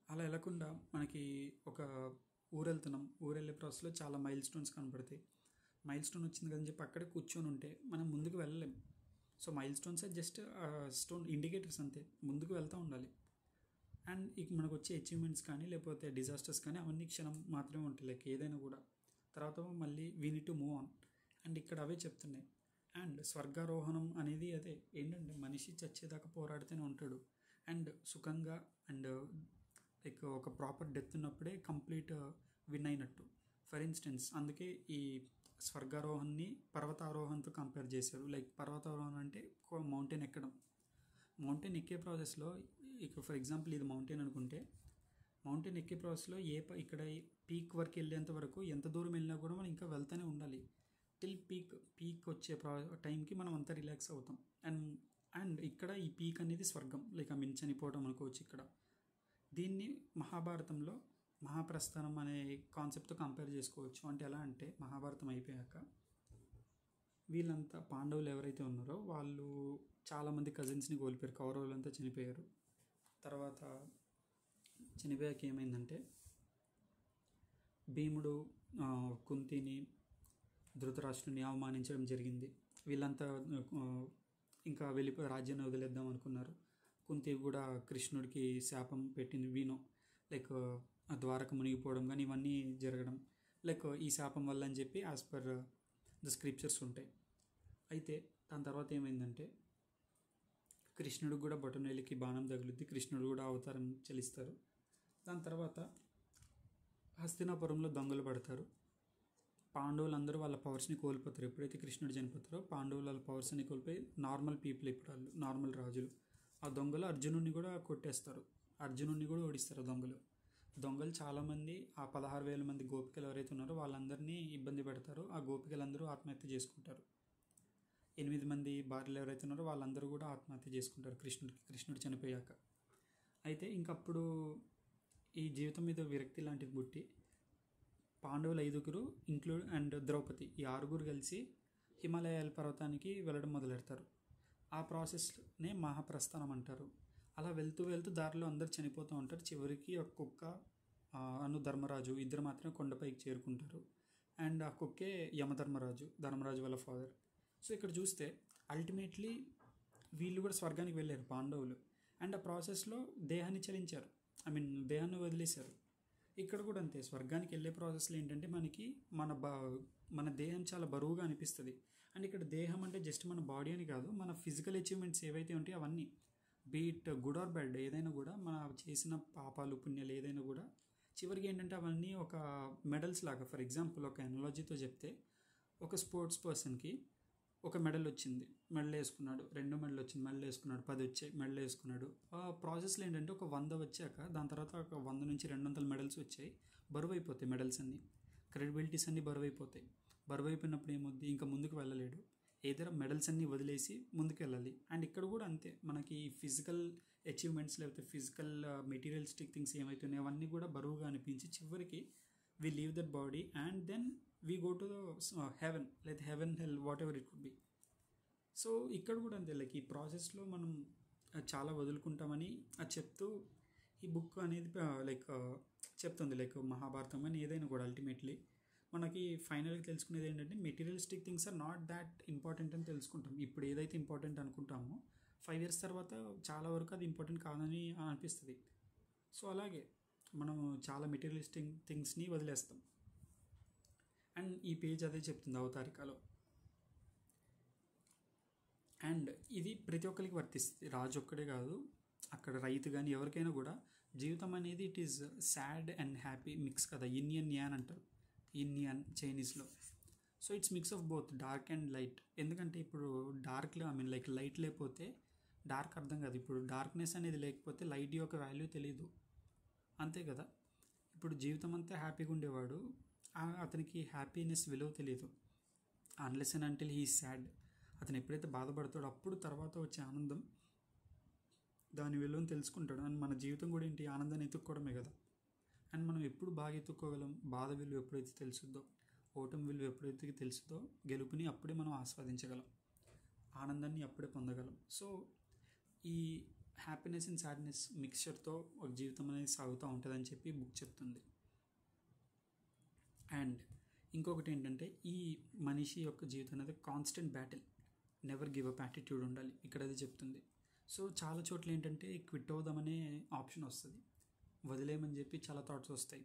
అలా వెళ్ళకుండా మనకి ఒక ఊరు వెళ్తున్నాం, ఊరు వెళ్ళే ప్రాసెస్లో చాలా మైల్ స్టోన్స్ కనపడతాయి. మైల్ స్టోన్ వచ్చింది కదని చెప్పి అక్కడే కూర్చొని ఉంటే మనం ముందుకు వెళ్ళలేం. So mile stones just stone indicators అంతే, ముందుకు వెళ్తూ ఉండాలి. అండ్ ఇక మనకు వచ్చే అచీవ్మెంట్స్ కానీ లేకపోతే డిజాస్టర్స్ కానీ అవన్నీ క్షణం మాత్రమే ఉంటాయి. లైక్ ఏదైనా కూడా తర్వాత మళ్ళీ we need to move on. And ఇక్కడ అవే చెప్తున్నాయి. అండ్ స్వర్గారోహణం అనేది అదే ఏంటంటే మనిషి చచ్చేదాకా పోరాడుతూనే ఉంటాడు. అండ్ సుఖంగా అండ్ లైక్ ఒక ప్రాపర్ డెత్ ఉన్నప్పుడే కంప్లీట్ విన్ అయినట్టు. ఫర్ ఇన్స్టెన్స్ అందుకే ఈ స్వర్గారోహణని పర్వతారోహణతో కంపేర్ చేశారు. లైక్ పర్వతారోహణ అంటే మౌంటైన్ ఎక్కడం. మౌంటైన్ ఎక్కే ప్రాసెస్లో ఇక ఫర్ ఎగ్జాంపుల్ ఇది మౌంటైన్ అనుకుంటే, మౌంటైన్ ఎక్కే ప్రాసెస్లో ఇక్కడ పీక్ వరకు వెళ్ళేంత వరకు ఎంత దూరం వెళ్ళినా కూడా మనం ఇంకా వెళ్తూనే ఉండాలి. టిల్ పీక్ వచ్చే టైంకి మనం అంతా రిలాక్స్ అవుతాం. అండ్ ఇక్కడ ఈ పీక్ అనేది స్వర్గం, లైక్ చనిపోవడం అనుకోవచ్చు ఇక్కడ. దీన్ని మహాభారతంలో మహాప్రస్థానం అనే కాన్సెప్ట్తో కంపేర్ చేసుకోవచ్చు. అంటే ఎలా అంటే మహాభారతం అయిపోయాక వీళ్ళంతా పాండవులు ఎవరైతే ఉన్నారో వాళ్ళు చాలామంది కజిన్స్ని కోల్పోయారు, కౌరవులంతా చనిపోయారు. తర్వాత చనిపోయాక ఏమైందంటే భీముడు కుంతిని ధృతరాష్ట్రుని అవమానించడం జరిగింది. వీళ్ళంతా ఇంకా వెళ్ళిపోయి రాజ్యాన్ని వదిలేద్దాం అనుకున్నారు. కుంతి కూడా కృష్ణుడికి శాపం పెట్టింది వీణు, లైక్ ద్వారక మునిగిపోవడం కానీ ఇవన్నీ జరగడం, లైక్ ఈ శాపం వల్ల అని చెప్పి యాజ్ పర్ ద స్క్రిప్చర్స్ ఉంటాయి. అయితే దాని తర్వాత ఏమైందంటే కృష్ణుడికి కూడా బొటనవేలికి బాణం తగులుద్ది, కృష్ణుడు కూడా అవతారం చెల్లిస్తారు. దాని తర్వాత హస్తినాపురంలో దొంగలు పడతారు. పాండవులందరూ వాళ్ళ పవర్స్ని కోల్పోతారు. ఎప్పుడైతే కృష్ణుడు చనిపోతారో పాండవులు వాళ్ళ పవర్స్ని కోల్పోయి నార్మల్ పీపుల్, ఇప్పుడు వాళ్ళు నార్మల్ రాజులు. ఆ దొంగలు అర్జునుడిని కూడా కొట్టేస్తారు, అర్జునుడిని కూడా ఓడిస్తారు దొంగలు చాలామంది. ఆ 16,000 మంది గోపికలు ఎవరైతే ఉన్నారో వాళ్ళందరినీ ఇబ్బంది పెడతారు. ఆ గోపికలందరూ ఆత్మహత్య చేసుకుంటారు. 8 మంది భార్యలు ఎవరైతే ఉన్నారో వాళ్ళందరూ కూడా ఆత్మహత్య చేసుకుంటారు కృష్ణుడు చనిపోయాక. అయితే ఇంకప్పుడు ఈ జీవితం మీద విరక్తి లాంటిది పుట్టి పాండవులు 5 అండ్ ద్రౌపది ఈ 6 కలిసి హిమాలయాల పర్వతానికి వెళ్ళడం మొదలెడతారు. ఆ ప్రాసెస్నే మహాప్రస్థానం అంటారు. అలా వెళ్తూ దారిలో అందరు చనిపోతూ ఉంటారు. చివరికి ఒక కుక్క ధర్మరాజు ఇద్దరు మాత్రమే కొండపైకి చేరుకుంటారు. అండ్ ఆ కుక్కే ధర్మరాజు వాళ్ళ ఫాదర్. సో ఇక్కడ చూస్తే అల్టిమేట్లీ వీళ్ళు కూడా స్వర్గానికి వెళ్ళారు పాండవులు. అండ్ ఆ ప్రాసెస్లో దేహాన్ని చలించారు, దేహాన్ని వదిలేశారు. ఇక్కడ కూడా అంతే, స్వర్గానికి వెళ్ళే ప్రాసెస్లో ఏంటంటే మనకి మన దేహం చాలా బరువుగా అనిపిస్తుంది. అండ్ ఇక్కడ దేహం అంటే జస్ట్ మన బాడీ అని కాదు, మన ఫిజికల్ అచీవ్మెంట్స్ ఏవైతే ఉంటాయో అవన్నీ బీట్ గుడ్ ఆర్ బ్యాడ్ ఏదైనా కూడా మన చేసిన పాపాలు పుణ్యాలు ఏదైనా కూడా చివరికి ఏంటంటే అవన్నీ ఒక మెడల్స్ లాగా. ఫర్ ఎగ్జాంపుల్ ఒక ఎనాలజీతో చెప్తే, ఒక స్పోర్ట్స్ పర్సన్కి ఒక మెడల్ వచ్చింది, మెడల్ వేసుకున్నాడు, 2 మెడల్ వచ్చింది, మెడల్ వేసుకున్నాడు, 10 వచ్చాయి, మెడల్ వేసుకున్నాడు. ఆ ప్రాసెస్లో ఏంటంటే ఒక 100 వచ్చాక దాని తర్వాత ఒక 100 నుంచి 200 మెడల్స్ వచ్చాయి, బరువు అయిపోతాయి మెడల్స్ అన్నీ, క్రెడిబిలిటీస్ అన్నీ బరువు అయిపోతాయి. బరువు అయిపోయినప్పుడు ఏమవుద్ది, ఇంకా ముందుకు వెళ్ళలేడు. ఏదైనా మెడల్స్ అన్నీ వదిలేసి ముందుకు వెళ్ళాలి. అండ్ ఇక్కడ కూడా అంతే, మనకి ఫిజికల్ అచీవ్మెంట్స్ లేకపోతే ఫిజికల్ మెటీరియలిస్టిక్ థింగ్స్ ఏమవుతున్నాయి అవన్నీ కూడా బరువుగా అనిపించి చివరికి we leave that body and then we go to the heaven, లేదా heaven hell whatever it could be. So ఇక్కడ కూడా అంతే, లైక్ ఈ ప్రాసెస్లో మనం చాలా వదులుకుంటామని అది చెప్తూ ఈ బుక్ అనేది లైక్ చెప్తుంది. లైక్ మహాభారతం కానీ ఏదైనా కూడా అల్టిమేట్లీ మనకి ఫైనల్గా తెలుసుకునేది ఏంటంటే materialistic things are not that important అని తెలుసుకుంటాం. ఇప్పుడు ఏదైతే ఇంపార్టెంట్ అనుకుంటామో 5 years తర్వాత చాలా వరకు అది ఇంపార్టెంట్ కాదని అనిపిస్తుంది. సో అలాగే మనం చాలా మెటీరియలిస్టిక్ థింగ్స్ని వదిలేస్తాం. అండ్ ఈ పేజ్ అదే చెప్తుంది అవతారికలో. అండ్ ఇది ప్రతి ఒక్కరికి వర్తిస్తుంది, రాజు ఒక్కడే కాదు, అక్కడ రైతు కానీ ఎవరికైనా కూడా జీవితం అనేది it is sad and happy mix కదా. ఇన్ అండ్ యాన్ అంటారు, ఇన్ యాన్ చైనీస్లో. So it's mix of both dark and light. ఎందుకంటే ఇప్పుడు డార్క్లో లైక్ లైట్ లేకపోతే డార్క్ అర్థం కాదు. ఇప్పుడు డార్క్నెస్ అనేది లేకపోతే లైట్ యొక్క వాల్యూ తెలియదు, అంతే కదా. ఇప్పుడు జీవితం అంతా హ్యాపీగా ఉండేవాడు, అతనికి హ్యాపీనెస్ విలువ తెలియదు unless and until he sad. అతను ఎప్పుడైతే బాధపడతాడో అప్పుడు తర్వాత వచ్చే ఆనందం, దాని విలువను తెలుసుకుంటాడు. అండ్ మన జీవితం కూడా ఏంటి, ఆనందాన్ని ఎత్తుక్కోవడమే కదా. అండ్ మనం ఎప్పుడు బాగా ఎత్తుక్కోగలం, బాధ విలువ ఎప్పుడైతే తెలుసుద్దో, ఓటమి విలువ ఎప్పుడైతే తెలుసుదో, గెలుపుని అప్పుడే మనం ఆస్వాదించగలం, ఆనందాన్ని అప్పుడే పొందగలం. సో ఈ హ్యాపీనెస్ అండ్ సాడ్నెస్ మిక్స్చర్తో ఒక జీవితం అనేది సాగుతూ ఉంటుందని చెప్పి బుక్ చెప్తుంది. అండ్ ఇంకొకటి ఏంటంటే ఈ మనిషి యొక్క జీవితం అనేది constant battle, never give up attitude ఉండాలి, ఇక్కడ అది చెప్తుంది. సో చాలా చోట్ల ఏంటంటే క్విట్ అవుదామనే ఆప్షన్ వస్తుంది, వదిలేయమని చెప్పి చాలా థాట్స్ వస్తాయి.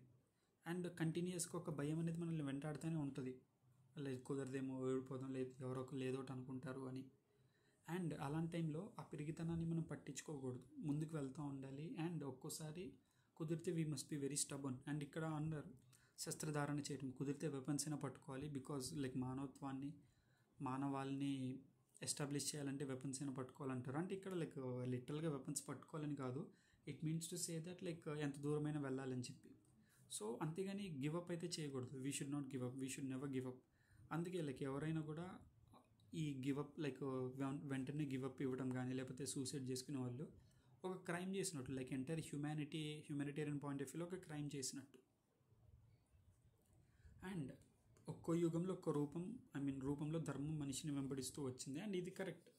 అండ్ కంటిన్యూస్గా ఒక భయం అనేది మనల్ని వెంటాడుతూనే ఉంటుంది, లేదు కుదరదేమో, ఓడిపోదాం, లేదు ఎవరో ఒకరు ఏదోటి అనుకుంటారు అని. అండ్ అలాంటి టైంలో ఆ పెరిగితనాన్ని మనం పట్టించుకోకూడదు, ముందుకు వెళ్తూ ఉండాలి. అండ్ ఒక్కోసారి కుదిరితే we must be very stubborn. And ఇక్కడ అన్నారు శస్త్రధారణ చేయడం, కుదిరితే వెపన్స్ అయినా పట్టుకోవాలి, బికాజ్ లైక్ మానవాల్ని ఎస్టాబ్లిష్ చేయాలంటే వెపన్స్ అయినా పట్టుకోవాలంటారు. అంటే ఇక్కడ లైక్ లిటరల్గా వెపన్స్ పట్టుకోవాలని కాదు, it means to say that like ఎంత దూరమైనా వెళ్ళాలని చెప్పి. సో అంతేగాని గివ్ అప్ అయితే చేయకూడదు, we should not give up, we should never give up. అందుకే లైక్ ఎవరైనా కూడా ఈ గివ్ అప్ లైక్ వెంటనే గివ్ అప్ ఇవ్వడం కానీ లేకపోతే సూసైడ్ చేసుకునే వాళ్ళు ఒక క్రైమ్ చేసినట్టు, like entire humanitarian point of వ్యూలో ఒక క్రైమ్ చేసినట్టు. అండ్ ఒక్కో యుగంలో ఒక్కో రూపంలో ధర్మం మనిషిని వెంబడిస్తూ వచ్చింది. అండ్ ఇది కరెక్ట్,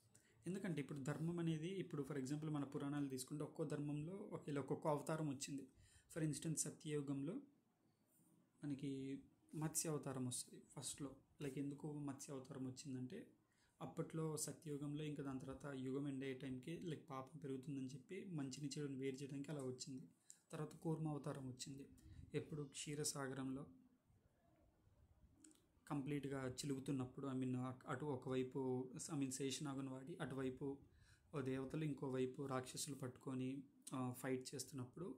ఎందుకంటే ఇప్పుడు ధర్మం అనేది ఇప్పుడు ఫర్ ఎగ్జాంపుల్ మన పురాణాలు తీసుకుంటే ఒక్కో ధర్మంలో ఒక్కొక్క అవతారం వచ్చింది. ఫర్ ఇన్స్టెన్స్ సత్యయుగంలో మనకి మత్స్య అవతారం వస్తుంది ఫస్ట్లో. లైక్ ఎందుకు మత్స్య అవతారం వచ్చిందంటే అప్పట్లో సత్యయుగంలో ఇంకా దాని తర్వాత యుగం ఎండ్ అయ్యే టైంకి లైక్ పాపం పెరుగుతుందని చెప్పి మంచిని చెడుని వేరు చేయడానికి అలా వచ్చింది. తర్వాత కూర్మ అవతారం వచ్చింది, ఎప్పుడు క్షీరసాగరంలో కంప్లీట్గా చిలుగుతున్నప్పుడు అటు ఒకవైపు శేషనాగుని వాడి అటువైపు దేవతలు ఇంకోవైపు రాక్షసులు పట్టుకొని ఫైట్ చేస్తున్నప్పుడు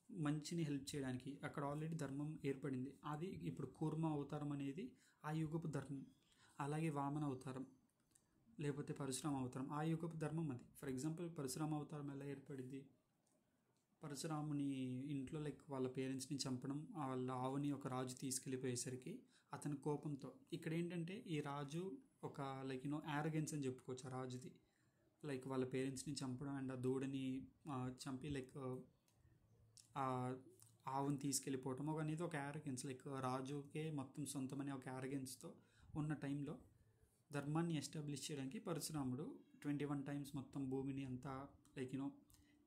మంచిని హెల్ప్ చేయడానికి అక్కడ ఆల్రెడీ ధర్మం ఏర్పడింది. అది ఇప్పుడు కూర్మ అవతారం అనేది ఆ యుగపు ధర్మం. అలాగే వామన అవతారం లేకపోతే పరశురామ అవతారం ఆ యుగపు ధర్మం అది. ఫర్ ఎగ్జాంపుల్ పరశురామ అవతారం ఎలా ఏర్పడింది, పరశురాముని ఇంట్లో లైక్ వాళ్ళ పేరెంట్స్ని చంపడం, వాళ్ళ ఆవుని ఒక రాజు తీసుకెళ్ళిపోయేసరికి అతని కోపంతో, ఇక్కడ ఏంటంటే ఈ రాజు ఒక లైక్ యారగెన్స్ అని చెప్పుకోవచ్చు ఆ రాజుది, లైక్ వాళ్ళ పేరెంట్స్ని చంపడం అండ్ ఆ దూడని చంపి లైక్ ఆ ఆవుని తీసుకెళ్ళిపోవటం అనేది ఒక యారగెన్స్, లైక్ రాజుకే మొత్తం సొంతమనే ఒక యారగెన్స్తో ఉన్న టైంలో ధర్మాన్ని ఎస్టాబ్లిష్ చేయడానికి పరశురాముడు 21 times మొత్తం భూమిని అంతా లైక్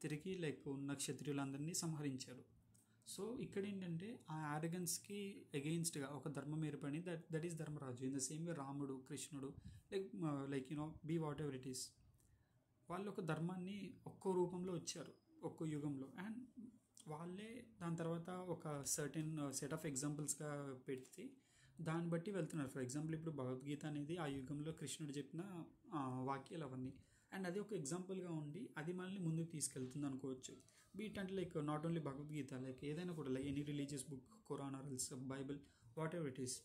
తిరిగి లైక్ ఉన్న క్షత్రియులందరినీ సంహరించారు. సో ఇక్కడ ఏంటంటే ఆ యారగెన్స్కి అగెయిన్స్ట్గా ఒక ధర్మం ఏర్పడి that is Dharmaraju. In the same way రాముడు, కృష్ణుడు like be whatever it is, వాళ్ళు ఒక ధర్మాన్ని ఒక్కో రూపంలో వచ్చారు ఒక్కో యుగంలో. అండ్ వాళ్ళే దాని తర్వాత ఒక సర్టెన్ సెట్ ఆఫ్ ఎగ్జాంపుల్స్గా పెడితే దాన్ని బట్టి వెళ్తున్నారు. ఫర్ ఎగ్జాంపుల్ ఇప్పుడు భగవద్గీత అనేది ఆ యుగంలో కృష్ణుడు చెప్పిన వాక్యాలు అవన్నీ. అండ్ అది ఒక ఎగ్జాంపుల్గా ఉండి అది మనల్ని ముందుకు తీసుకెళ్తుంది అనుకోవచ్చు. బీట్ అంటే like not only Bhagavad Gita, like ఏదైనా కూడా like any religious book, Quran or else Bible, what ever it is,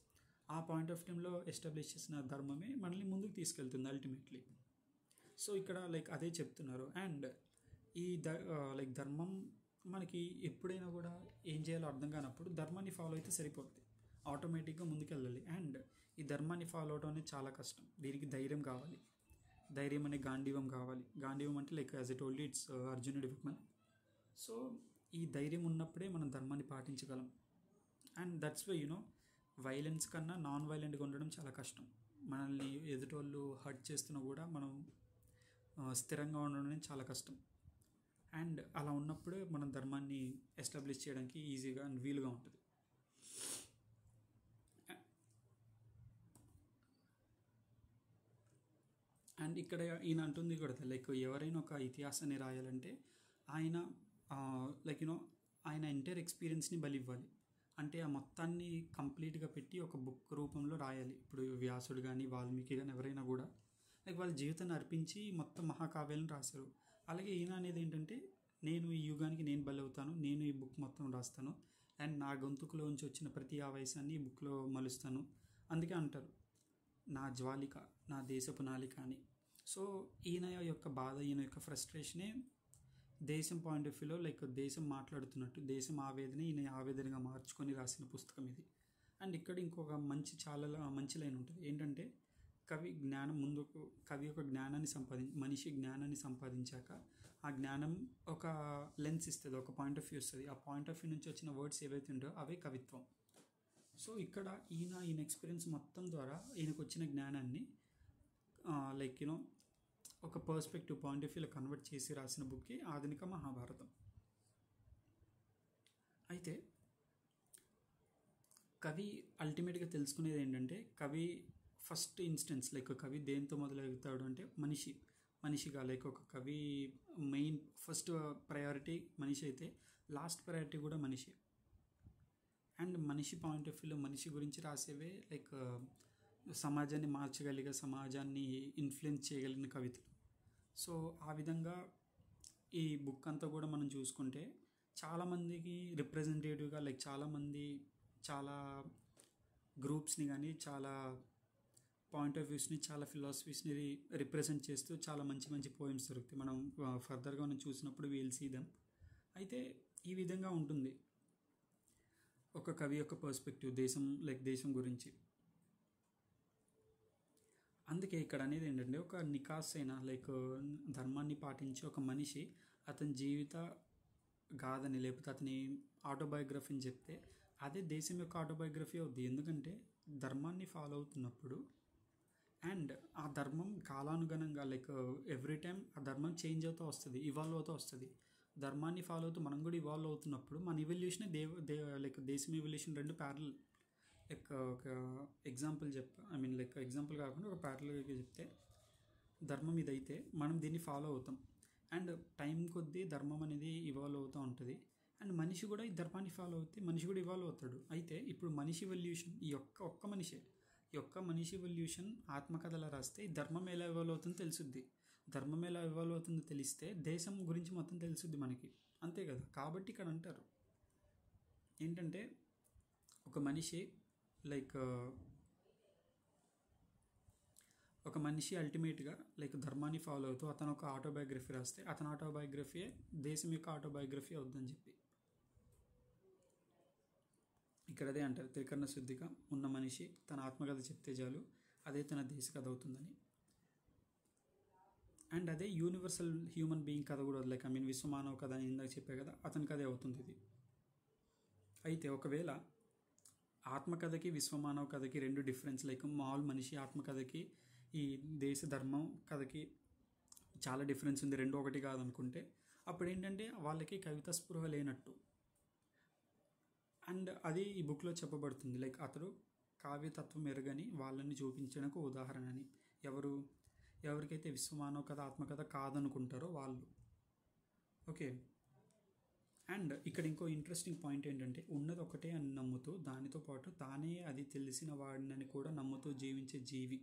ఆ పాయింట్ ఆఫ్ టైంలో ఎస్టాబ్లిష్ చేసిన ధర్మమే మనల్ని ముందుకు తీసుకెళ్తుంది అల్టిమేట్లీ. సో ఇక్కడ లైక్ అదే చెప్తున్నారు. అండ్ ఈ లైక్ ధర్మం మనకి ఎప్పుడైనా కూడా ఏం చేయాలో అర్థం కానప్పుడు ధర్మాన్ని ఫాలో అయితే సరిపోతుంది, ఆటోమేటిక్గా ముందుకెళ్ళాలి. అండ్ ఈ ధర్మాన్ని ఫాలో అవడం అనేది చాలా కష్టం, దీనికి ధైర్యం కావాలి. ధైర్యం అనే గాంధీవం కావాలి. గాంధీవం అంటే like as it old it's అర్జునుడి విమన్. సో ఈ ధైర్యం ఉన్నప్పుడే మనం ధర్మాన్ని పాటించగలం. అండ్ దట్స్ వై వైలెన్స్ కన్నా నాన్ వైలెంట్గా ఉండడం చాలా కష్టం. మనల్ని ఎదుటోళ్ళు హర్ట్ చేస్తున్నా కూడా మనం స్థిరంగా ఉండడం చాలా కష్టం. అండ్ అలా ఉన్నప్పుడే మనం ధర్మాన్ని ఎస్టాబ్లిష్ చేయడానికి ఈజీగా అండ్ వీలుగా ఉంటుంది. అండ్ ఇక్కడ ఈయన అంటుంది కూడా లైక్ ఎవరైనా ఒక ఇతిహాసాన్ని రాయాలంటే ఆయన లైక్ ఆయన ఎంటైర్ ఎక్స్పీరియన్స్ని బలివ్వాలి. అంటే ఆ మొత్తాన్ని కంప్లీట్గా పెట్టి ఒక బుక్ రూపంలో రాయాలి. ఇప్పుడు వ్యాసుడు కానీ వాల్మీకి కానీ ఎవరైనా కూడా లైక్ వాళ్ళ జీవితాన్ని అర్పించి మొత్తం మహాకావ్యాలను రాశారు. అలాగే ఈయన అనేది ఏంటంటే నేను ఈ యుగానికి నేను బలి అవుతాను, నేను ఈ బుక్ మొత్తం రాస్తాను అండ్ నా గొంతుకులోంచి వచ్చిన ప్రతి ఆవేశాన్ని ఈ బుక్లో మలుస్తాను. అందుకే అంటారు నా జ్వాలిక, నా దేశపు నాలిక అని. సో ఈయన యొక్క బాధ, ఈయన యొక్క ఫ్రస్ట్రేషనే దేశం పాయింట్ ఆఫ్ వ్యూలో లైక్ దేశం మాట్లాడుతున్నట్టు, దేశం ఆవేదన ఈయన ఆవేదనగా మార్చుకొని రాసిన పుస్తకం ఇది. అండ్ ఇక్కడ ఇంకొక చాలా మంచి లైన్ ఉంటుంది ఏంటంటే కవి ఒక జ్ఞానాన్ని మనిషి జ్ఞానాన్ని సంపాదించాక ఆ జ్ఞానం ఒక లెన్స్ ఇస్తుంది, ఒక పాయింట్ ఆఫ్ వ్యూ ఇస్తుంది. ఆ పాయింట్ ఆఫ్ వ్యూ నుంచి వచ్చిన వర్డ్స్ ఏవైతే ఉంటాయో అవే కవిత్వం. సో ఇక్కడ ఈయన ఎక్స్పీరియన్స్ మొత్తం ద్వారా ఈయనకు వచ్చిన జ్ఞానాన్ని లైక్ ఒక పర్స్పెక్టివ్ పాయింట్ ఆఫ్ వ్యూలో కన్వర్ట్ చేసి రాసిన బుక్కి ఆధునిక మహాభారతం. అయితే కవి అల్టిమేట్గా తెలుసుకునేది ఏంటంటే కవి ఫస్ట్ ఇన్స్టెన్స్ లైక్ కవి దేంతో మొదలవుతాడు అంటే మనిషిగా. లైక్ ఒక కవి మెయిన్ ఫస్ట్ ప్రయారిటీ మనిషి అయితే లాస్ట్ ప్రయారిటీ కూడా మనిషి. అండ్ మనిషి పాయింట్ ఆఫ్ వ్యూలో మనిషి గురించి రాసేవే లైక్ సమాజాన్ని మార్చగలిగే, సమాజాన్ని ఇన్ఫ్లుయెన్స్ చేయగలిగిన కవితలు. సో ఆ విధంగా ఈ బుక్ అంతా కూడా మనం చూసుకుంటే చాలామందికి రిప్రజెంటేటివ్గా లైక్ చాలామంది చాలా గ్రూప్స్ని కానీ చాలా పాయింట్ ఆఫ్ వ్యూస్ని చాలా ఫిలాసఫీస్ని రిప్రజెంట్ చేస్తూ చాలా మంచి మంచి పోయిమ్స్ దొరుకుతాయి. మనం ఫర్దర్గా మనం చూసినప్పుడు వీల్ సీ దెమ్. అయితే ఈ విధంగా ఉంటుంది ఒక కవి యొక్క పర్స్పెక్టివ్ దేశం గురించి. అందుకే ఇక్కడ అనేది ఏంటంటే ఒక నికాస్ అయిన లైక్ ధర్మాన్ని పాటించి ఒక మనిషి అతని జీవిత గాథని లేకపోతే అతని ఆటోబయోగ్రఫీని చెప్తే అదే దేశం యొక్క ఆటోబయోగ్రఫీ అవుద్ది. ఎందుకంటే ధర్మాన్ని ఫాలో అవుతున్నప్పుడు అండ్ ఆ ధర్మం కాలానుగుణంగా లైక్ ఎవ్రీ టైం ఆ ధర్మం చేంజ్ అవుతూ వస్తుంది, ఇవాల్వ్ అవుతూ వస్తుంది. ధర్మాన్ని ఫాలో అవుతూ మనం కూడా ఇవాల్వ్ అవుతున్నప్పుడు మన ఇవల్యూషన్ లైక్ దేశం ఇవల్యూషన్ రెండు ప్యారల్. లైక్ ఒక ఎగ్జాంపుల్ లైక్ ఎగ్జాంపుల్ కాకుండా ఒక ప్యారల్గా చెప్తే ధర్మం ఇదైతే మనం దీన్ని ఫాలో అవుతాం అండ్ టైం కొద్దీ ధర్మం అనేది ఇవాల్వ్ అవుతూ ఉంటుంది. అండ్ మనిషి కూడా ఈ ధర్మాన్ని ఫాలో అవుతే మనిషి కూడా ఇవాల్వ్ అవుతాడు. అయితే ఇప్పుడు మనిషి ఇవల్యూషన్ ఈ ఒక్క మనిషి ఇవల్యూషన్ ఆత్మకథలా రాస్తే ఈ ధర్మం ఎలా ఇవాల్వ్ అవుతుందో తెలుసుద్ది. ధర్మం ఎలా ఇవాల్వ్ అవుతుందో తెలిస్తే దేశం గురించి మొత్తం తెలుసుద్ది మనకి, అంతే కదా. కాబట్టి ఇక్కడ అంటారు ఏంటంటే ఒక మనిషి అల్టిమేట్గా లైక్ ధర్మాన్ని ఫాలో అవుతూ అతను ఒక ఆటోబయోగ్రఫీ రాస్తే అతని ఆటోబయోగ్రఫీయే దేశం యొక్క ఆటోబయోగ్రఫీ అవుతుందని చెప్పి ఇక్కడ అదే అంటారు. త్రికరణ శుద్ధిగా ఉన్న మనిషి తన ఆత్మకథ చెప్తే చాలు అదే తన దేశ కథ అవుతుందని. అండ్ అదే యూనివర్సల్ హ్యూమన్ బీయింగ్ కథ కూడా లైక్ విశ్వమానవ కథ అని ఇందాక చెప్పే కదా, అతని కథే అవుతుంది ఇది. అయితే ఒకవేళ ఆత్మకథకి విశ్వమానవ కథకి రెండు డిఫరెన్స్ లైక్ మామూలు మనిషి ఆత్మకథకి ఈ దేశ ధర్మం కథకి చాలా డిఫరెన్స్ ఉంది, రెండు ఒకటి కాదనుకుంటే అప్పుడు ఏంటంటే వాళ్ళకి కవిత స్పృహ లేనట్టు. అండ్ అది ఈ బుక్లో చెప్పబడుతుంది లైక్ అతడు కావ్యతత్వం ఎరగని వాళ్ళని చూపించడానికి ఉదాహరణ అని. ఎవరికైతే విశ్వమానవ కథ ఆత్మకథ కాదనుకుంటారో వాళ్ళు. ఓకే. అండ్ ఇక్కడ ఇంకో ఇంట్రెస్టింగ్ పాయింట్ ఏంటంటే ఉన్నది ఒకటే అని నమ్ముతూ దానితో పాటు తానే అది తెలిసిన వాడినని కూడా నమ్ముతూ జీవించే జీవి.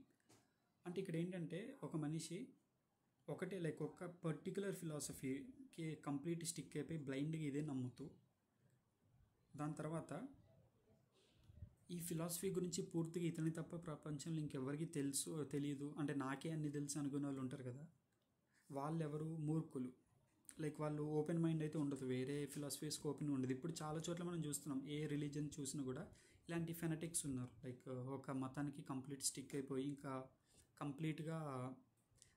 అంటే ఇక్కడ ఏంటంటే ఒక మనిషి ఒకటే లైక్ ఒక పర్టికులర్ ఫిలాసఫీకి కంప్లీట్ స్టిక్ అయిపోయి బ్లైండ్గా ఇదే నమ్ముతూ దాని తర్వాత ఈ ఫిలాసఫీ గురించి పూర్తిగా ఇతని తప్ప ప్రపంచంలో ఇంకెవరికి తెలియదు అంటే నాకే అన్ని తెలుసు అనుకునే వాళ్ళు ఉంటారు కదా, వాళ్ళు ఎవరు మూర్ఖులు. లైక్ వాళ్ళు ఓపెన్ మైండ్ అయితే ఉండదు, వేరే ఫిలాసఫీస్కి ఓపెన్ ఉండదు. ఇప్పుడు చాలా చోట్ల మనం చూస్తున్నాం, ఏ రిలీజన్ చూసినా కూడా ఇలాంటి ఫెనటిక్స్ ఉన్నారు. లైక్ ఒక మతానికి కంప్లీట్ స్టిక్ అయిపోయి ఇంకా కంప్లీట్గా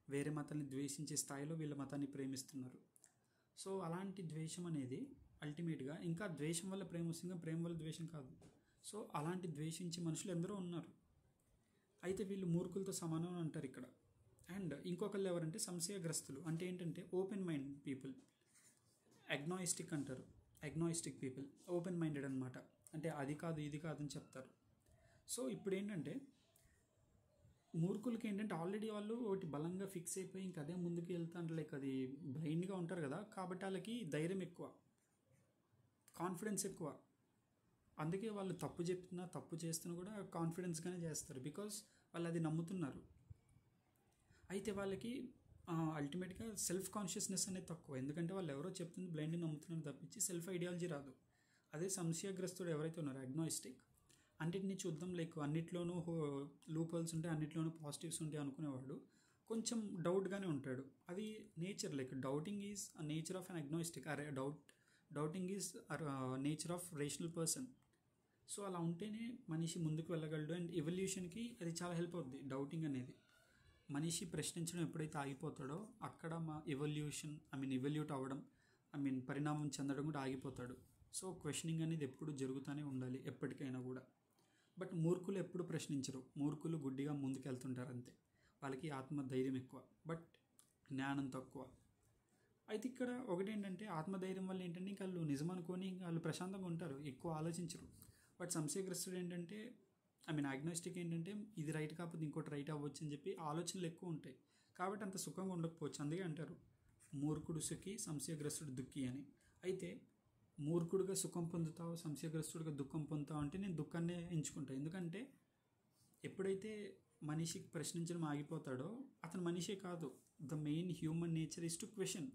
వేరే మతాన్ని ద్వేషించే స్థాయిలో వీళ్ళ మతాన్ని ప్రేమిస్తున్నారు. సో అలాంటి ద్వేషం అనేది అల్టిమేట్గా ఇంకా ద్వేషం వల్ల ప్రేమ వస్తుంది, ప్రేమ వల్ల ద్వేషం కాదు. సో అలాంటి ద్వేషించే మనుషులు ఎందరో ఉన్నారు. అయితే వీళ్ళు మూర్ఖులతో సమానం అంటారు ఇక్కడ. అండ్ ఇంకొకళ్ళు ఎవరంటే సంశయగ్రస్తులు. అంటే ఏంటంటే ఓపెన్ మైండ్ పీపుల్, అగ్నాయిస్టిక్ అంటారు. అగ్నాయిస్టిక్ పీపుల్ ఓపెన్ మైండెడ్ అనమాట. అంటే అది కాదు ఇది కాదు అని చెప్తారు. సో ఇప్పుడు ఏంటంటే మూర్ఖులకి ఏంటంటే ఆల్రెడీ వాళ్ళు ఒకటి బలంగా ఫిక్స్ అయిపోయి ఇంకా అదే ముందుకు వెళ్తాంటారు, లైక్ అది బ్లైండ్గా ఉంటారు కదా, కాబట్టి వాళ్ళకి ధైర్యం ఎక్కువ, కాన్ఫిడెన్స్ ఎక్కువ. అందుకే వాళ్ళు తప్పు చెప్తున్నా తప్పు చేస్తున్నా కూడా కాన్ఫిడెన్స్గానే చేస్తారు, బికాస్ వాళ్ళు అది నమ్ముతున్నారు. అయితే వాళ్ళకి అల్టిమేట్గా సెల్ఫ్ కాన్షియస్నెస్ అనేది తక్కువ, ఎందుకంటే వాళ్ళు ఎవరో చెప్తుంది బ్లైండ్గా నమ్ముతున్నారు తప్పించి సెల్ఫ్ ఐడియాలజీ రాదు. అదే సంశయగ్రస్తుడు ఎవరైతే ఉన్నారో అగ్నాయిస్టిక్, అన్నిటిని చూద్దాం లైక్ అన్నిట్లోనూ లూప్ హోల్స్ ఉంటాయి, అన్నిట్లోనూ పాజిటివ్స్ ఉంటాయి అనుకునేవాడు కొంచెం డౌట్గానే ఉంటాడు. అది nature, like doubting is a nature of an agnostic. Doubting is nature of rational person. So అలా ఉంటేనే మనిషి ముందుకు వెళ్ళగలడు. అండ్ ఎవల్యూషన్కి అది చాలా హెల్ప్ అవుద్ది డౌటింగ్ అనేది. మనిషి ప్రశ్నించడం ఎప్పుడైతే ఆగిపోతాడో అక్కడ ఇవల్యూట్ అవ్వడం, పరిణామం చెందడం కూడా ఆగిపోతాడు. సో క్వశ్చనింగ్ అనేది ఎప్పుడు జరుగుతూనే ఉండాలి ఎప్పటికైనా కూడా. బట్ మూర్ఖులు ఎప్పుడు ప్రశ్నించరు, మూర్ఖులు గుడ్డిగా ముందుకు వెళ్తుంటారు అంతే. వాళ్ళకి ఆత్మధైర్యం ఎక్కువ బట్ జ్ఞానం తక్కువ. అయితే ఇక్కడ ఒకటేంటంటే ఆత్మధైర్యం వల్ల ఏంటంటే ఇంకా వాళ్ళు నిజం అనుకొని వాళ్ళు ప్రశాంతంగా ఉంటారు, ఎక్కువ ఆలోచించరు. బట్ సంశయగ్రస్తుడు ఏంటంటే అగ్నోస్టిక్ ఏంటంటే ఇది రైట్ కాకపోతే ఇంకోటి రైట్ అవ్వచ్చు అని చెప్పి ఆలోచనలు ఎక్కువ ఉంటాయి, కాబట్టి అంత సుఖంగా ఉండకపోవచ్చు. అందుకే అంటారు మూర్ఖుడు సుఖి సంశయగ్రస్తుడు దుఃఖి అని. అయితే మూర్ఖుడుగా సుఖం పొందుతావు, సంశయగ్రస్తుడిగా దుఃఖం పొందుతావు అంటే నేను దుఃఖాన్నే ఎంచుకుంటాను. ఎందుకంటే ఎప్పుడైతే మనిషికి ప్రశ్నించడం ఆగిపోతాడో అతను మనిషే కాదు. The main human nature is to question.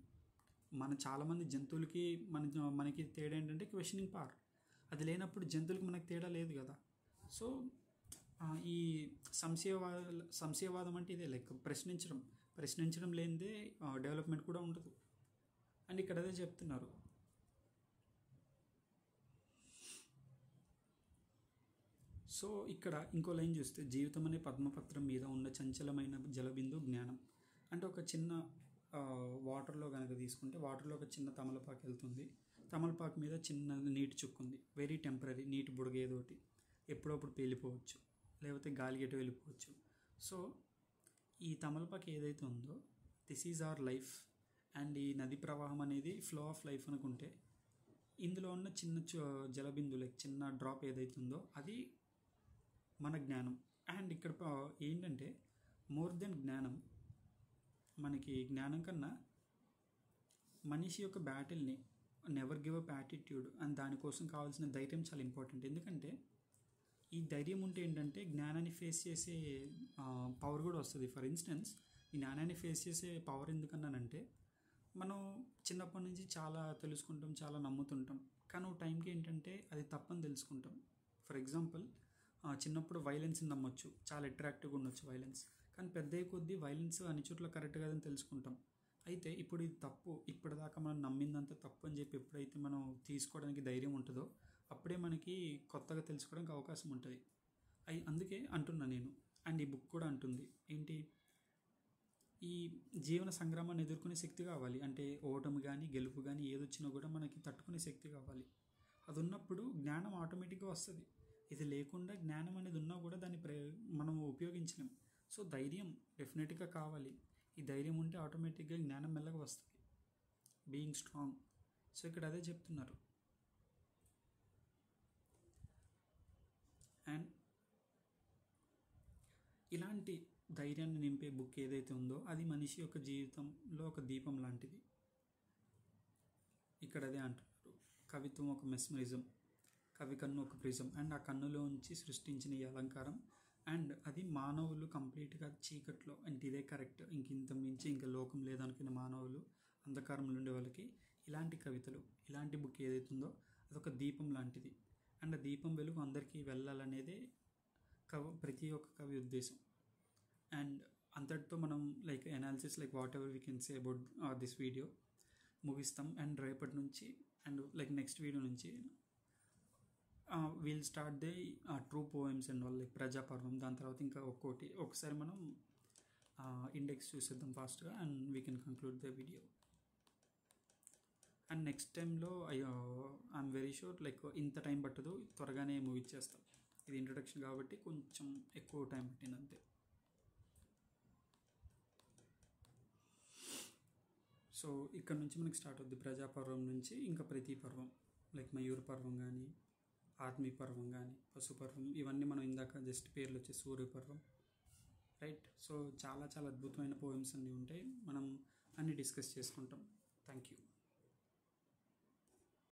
చాలామంది జంతువులకి మనకి తేడా ఏంటంటే క్వశ్చనింగ్ పవర్. అది లేనప్పుడు జంతువులకి మనకు తేడా లేదు కదా. సో ఈ సంశయవాదం అంటే ఇదే, లైక్ ప్రశ్నించడం లేనిదే డెవలప్మెంట్ కూడా ఉండదు. అండ్ ఇక్కడ అదే చెప్తున్నారు. సో ఇక్కడ ఇంకో లైన్ చూస్తే, జీవితం అనే పద్మపత్రం మీద ఉన్న చంచలమైన జలబిందు జ్ఞానం. అంటే ఒక చిన్న వాటర్లో కనుక తీసుకుంటే వాటర్లో ఒక చిన్న తమలపాకు వెళ్తుంది, తమలపాకు మీద చిన్న నీటి చుక్కు ఉంది, వెరీ టెంపరీ నీటి బుడగ ఏదోటి ఎప్పుడప్పుడు పేలిపోవచ్చు, లేకపోతే గాలిగెట వెళ్ళిపోవచ్చు. సో ఈ తమలపాకు ఏదైతే ఉందో this is our life. And ఈ నది ప్రవాహం అనేది ఫ్లో ఆఫ్ లైఫ్ అనుకుంటే ఇందులో ఉన్న చిన్న జలబిందు లైక్ చిన్న డ్రాప్ ఏదైతే ఉందో అది మన జ్ఞానం. అండ్ ఇక్కడ ఏంటంటే మోర్ దెన్ జ్ఞానం, మనకి జ్ఞానం కన్నా మనిషి యొక్క బ్యాటిల్ని never give up attitude and దానికోసం కావాల్సిన ధైర్యం చాలా ఇంపార్టెంట్. ఎందుకంటే ఈ ధైర్యం ఉంటే ఏంటంటే జ్ఞానాన్ని ఫేస్ చేసే పవర్ కూడా వస్తుంది. ఫర్ ఇన్స్టెన్స్ ఈ జ్ఞానాన్ని ఫేస్ చేసే పవర్ ఎందుకన్నానంటే మనం చిన్నప్పటి నుంచి చాలా తెలుసుకుంటాం, చాలా నమ్ముతుంటాం, కానీ టైంకి ఏంటంటే అది తప్పని తెలుసుకుంటాం. ఫర్ ఎగ్జాంపుల్ చిన్నప్పుడు వైలెన్స్ని నమ్మొచ్చు, చాలా అట్రాక్టివ్గా ఉండొచ్చు వైలెన్స్, కానీ పెద్ద కొద్దీ వైలెన్స్ అన్ని చోట్ల కరెక్ట్ కాదని తెలుసుకుంటాం. అయితే ఇప్పుడు ఇది తప్పు, ఇప్పటిదాకా మనం నమ్మిందంతా తప్పు అని చెప్పి ఎప్పుడైతే మనం తీసుకోవడానికి ధైర్యం ఉంటుందో అప్పుడే మనకి కొత్తగా తెలుసుకోవడానికి అవకాశం ఉంటుంది. అందుకే అంటున్నా నేను. అండ్ ఈ బుక్ కూడా అంటుంది ఏంటి, ఈ జీవన సంగ్రామాన్ని ఎదుర్కొనే శక్తి కావాలి. అంటే ఓటమి కానీ గెలుపు కానీ ఏదొచ్చినా కూడా మనకి తట్టుకునే శక్తి కావాలి. అది ఉన్నప్పుడు జ్ఞానం ఆటోమేటిక్గా వస్తుంది. ఇది లేకుండా జ్ఞానం అనేది ఉన్నా కూడా దాన్ని మనం ఉపయోగించలేం. సో ధైర్యం డెఫినెట్గా కావాలి. ఈ ధైర్యం ఉంటే ఆటోమేటిక్గా జ్ఞానం మెల్లగా వస్తుంది, బీయింగ్ స్ట్రాంగ్. సో ఇక్కడ అదే చెప్తున్నారు. అండ్ ఇలాంటి ధైర్యాన్ని నింపే బుక్ ఏదైతే ఉందో అది మనిషి యొక్క జీవితంలో ఒక దీపం లాంటిది. ఇక్కడ అదే అంటున్నారు, కవిత్వం ఒక మెస్మరిజం, కవి కన్ను ఒక ప్రిజం. అండ్ ఆ కన్నులోంచి సృష్టించిన ఈ అలంకారం అండ్ అది మానవులు కంప్లీట్గా చీకట్లో అంటే ఇదే కరెక్ట్, ఇంత మించి ఇంకా లోకం లేదనుకునే మానవులు, అంధకారంలో ఉండే వాళ్ళకి ఇలాంటి కవితలు, ఇలాంటి బుక్ ఏదైతుందో అదొక దీపం లాంటిది. అండ్ ఆ దీపం వెలుగు అందరికీ వెళ్ళాలనేదే ప్రతి ఒక్క కవి ఉద్దేశం. అండ్ అంతటితో మనం like analysis like whatever we can say about this video ముగిస్తాం. అండ్ రేపటి నుంచి అండ్ లైక్ నెక్స్ట్ వీడియో నుంచి we'll start the true poems and వాళ్ళు లైక్ ప్రజాపర్వం, దాని తర్వాత ఇంకా ఒకసారి మనం ఇండెక్స్ చూసేద్దాం ఫాస్ట్గా and we can conclude the video. And next టైంలో ఐఎమ్ వెరీ షూర్ లైక్ ఇంత టైం పట్టదు, త్వరగానే ముగిచ్చేస్తాం. ఇది ఇంట్రడక్షన్ కాబట్టి కొంచెం ఎక్కువ టైం పట్టింది అంతే. సో ఇక్కడ నుంచి మనకి స్టార్ట్ అవుద్ది ప్రజాపర్వం నుంచి ఇంకా ప్రతి పర్వం, లైక్ మయూర పర్వం కానీ, ఆత్మీ పర్వం కానీ, పశుపర్వం, ఇవన్నీ మనం ఇందాక జస్ట్ పేర్లు వచ్చే సూర్యపర్వం, రైట్. సో చాలా చాలా అద్భుతమైన పోయమ్స్ అన్నీ ఉంటాయి, మనం అన్నీ డిస్కస్ చేసుకుంటాం. Thank you.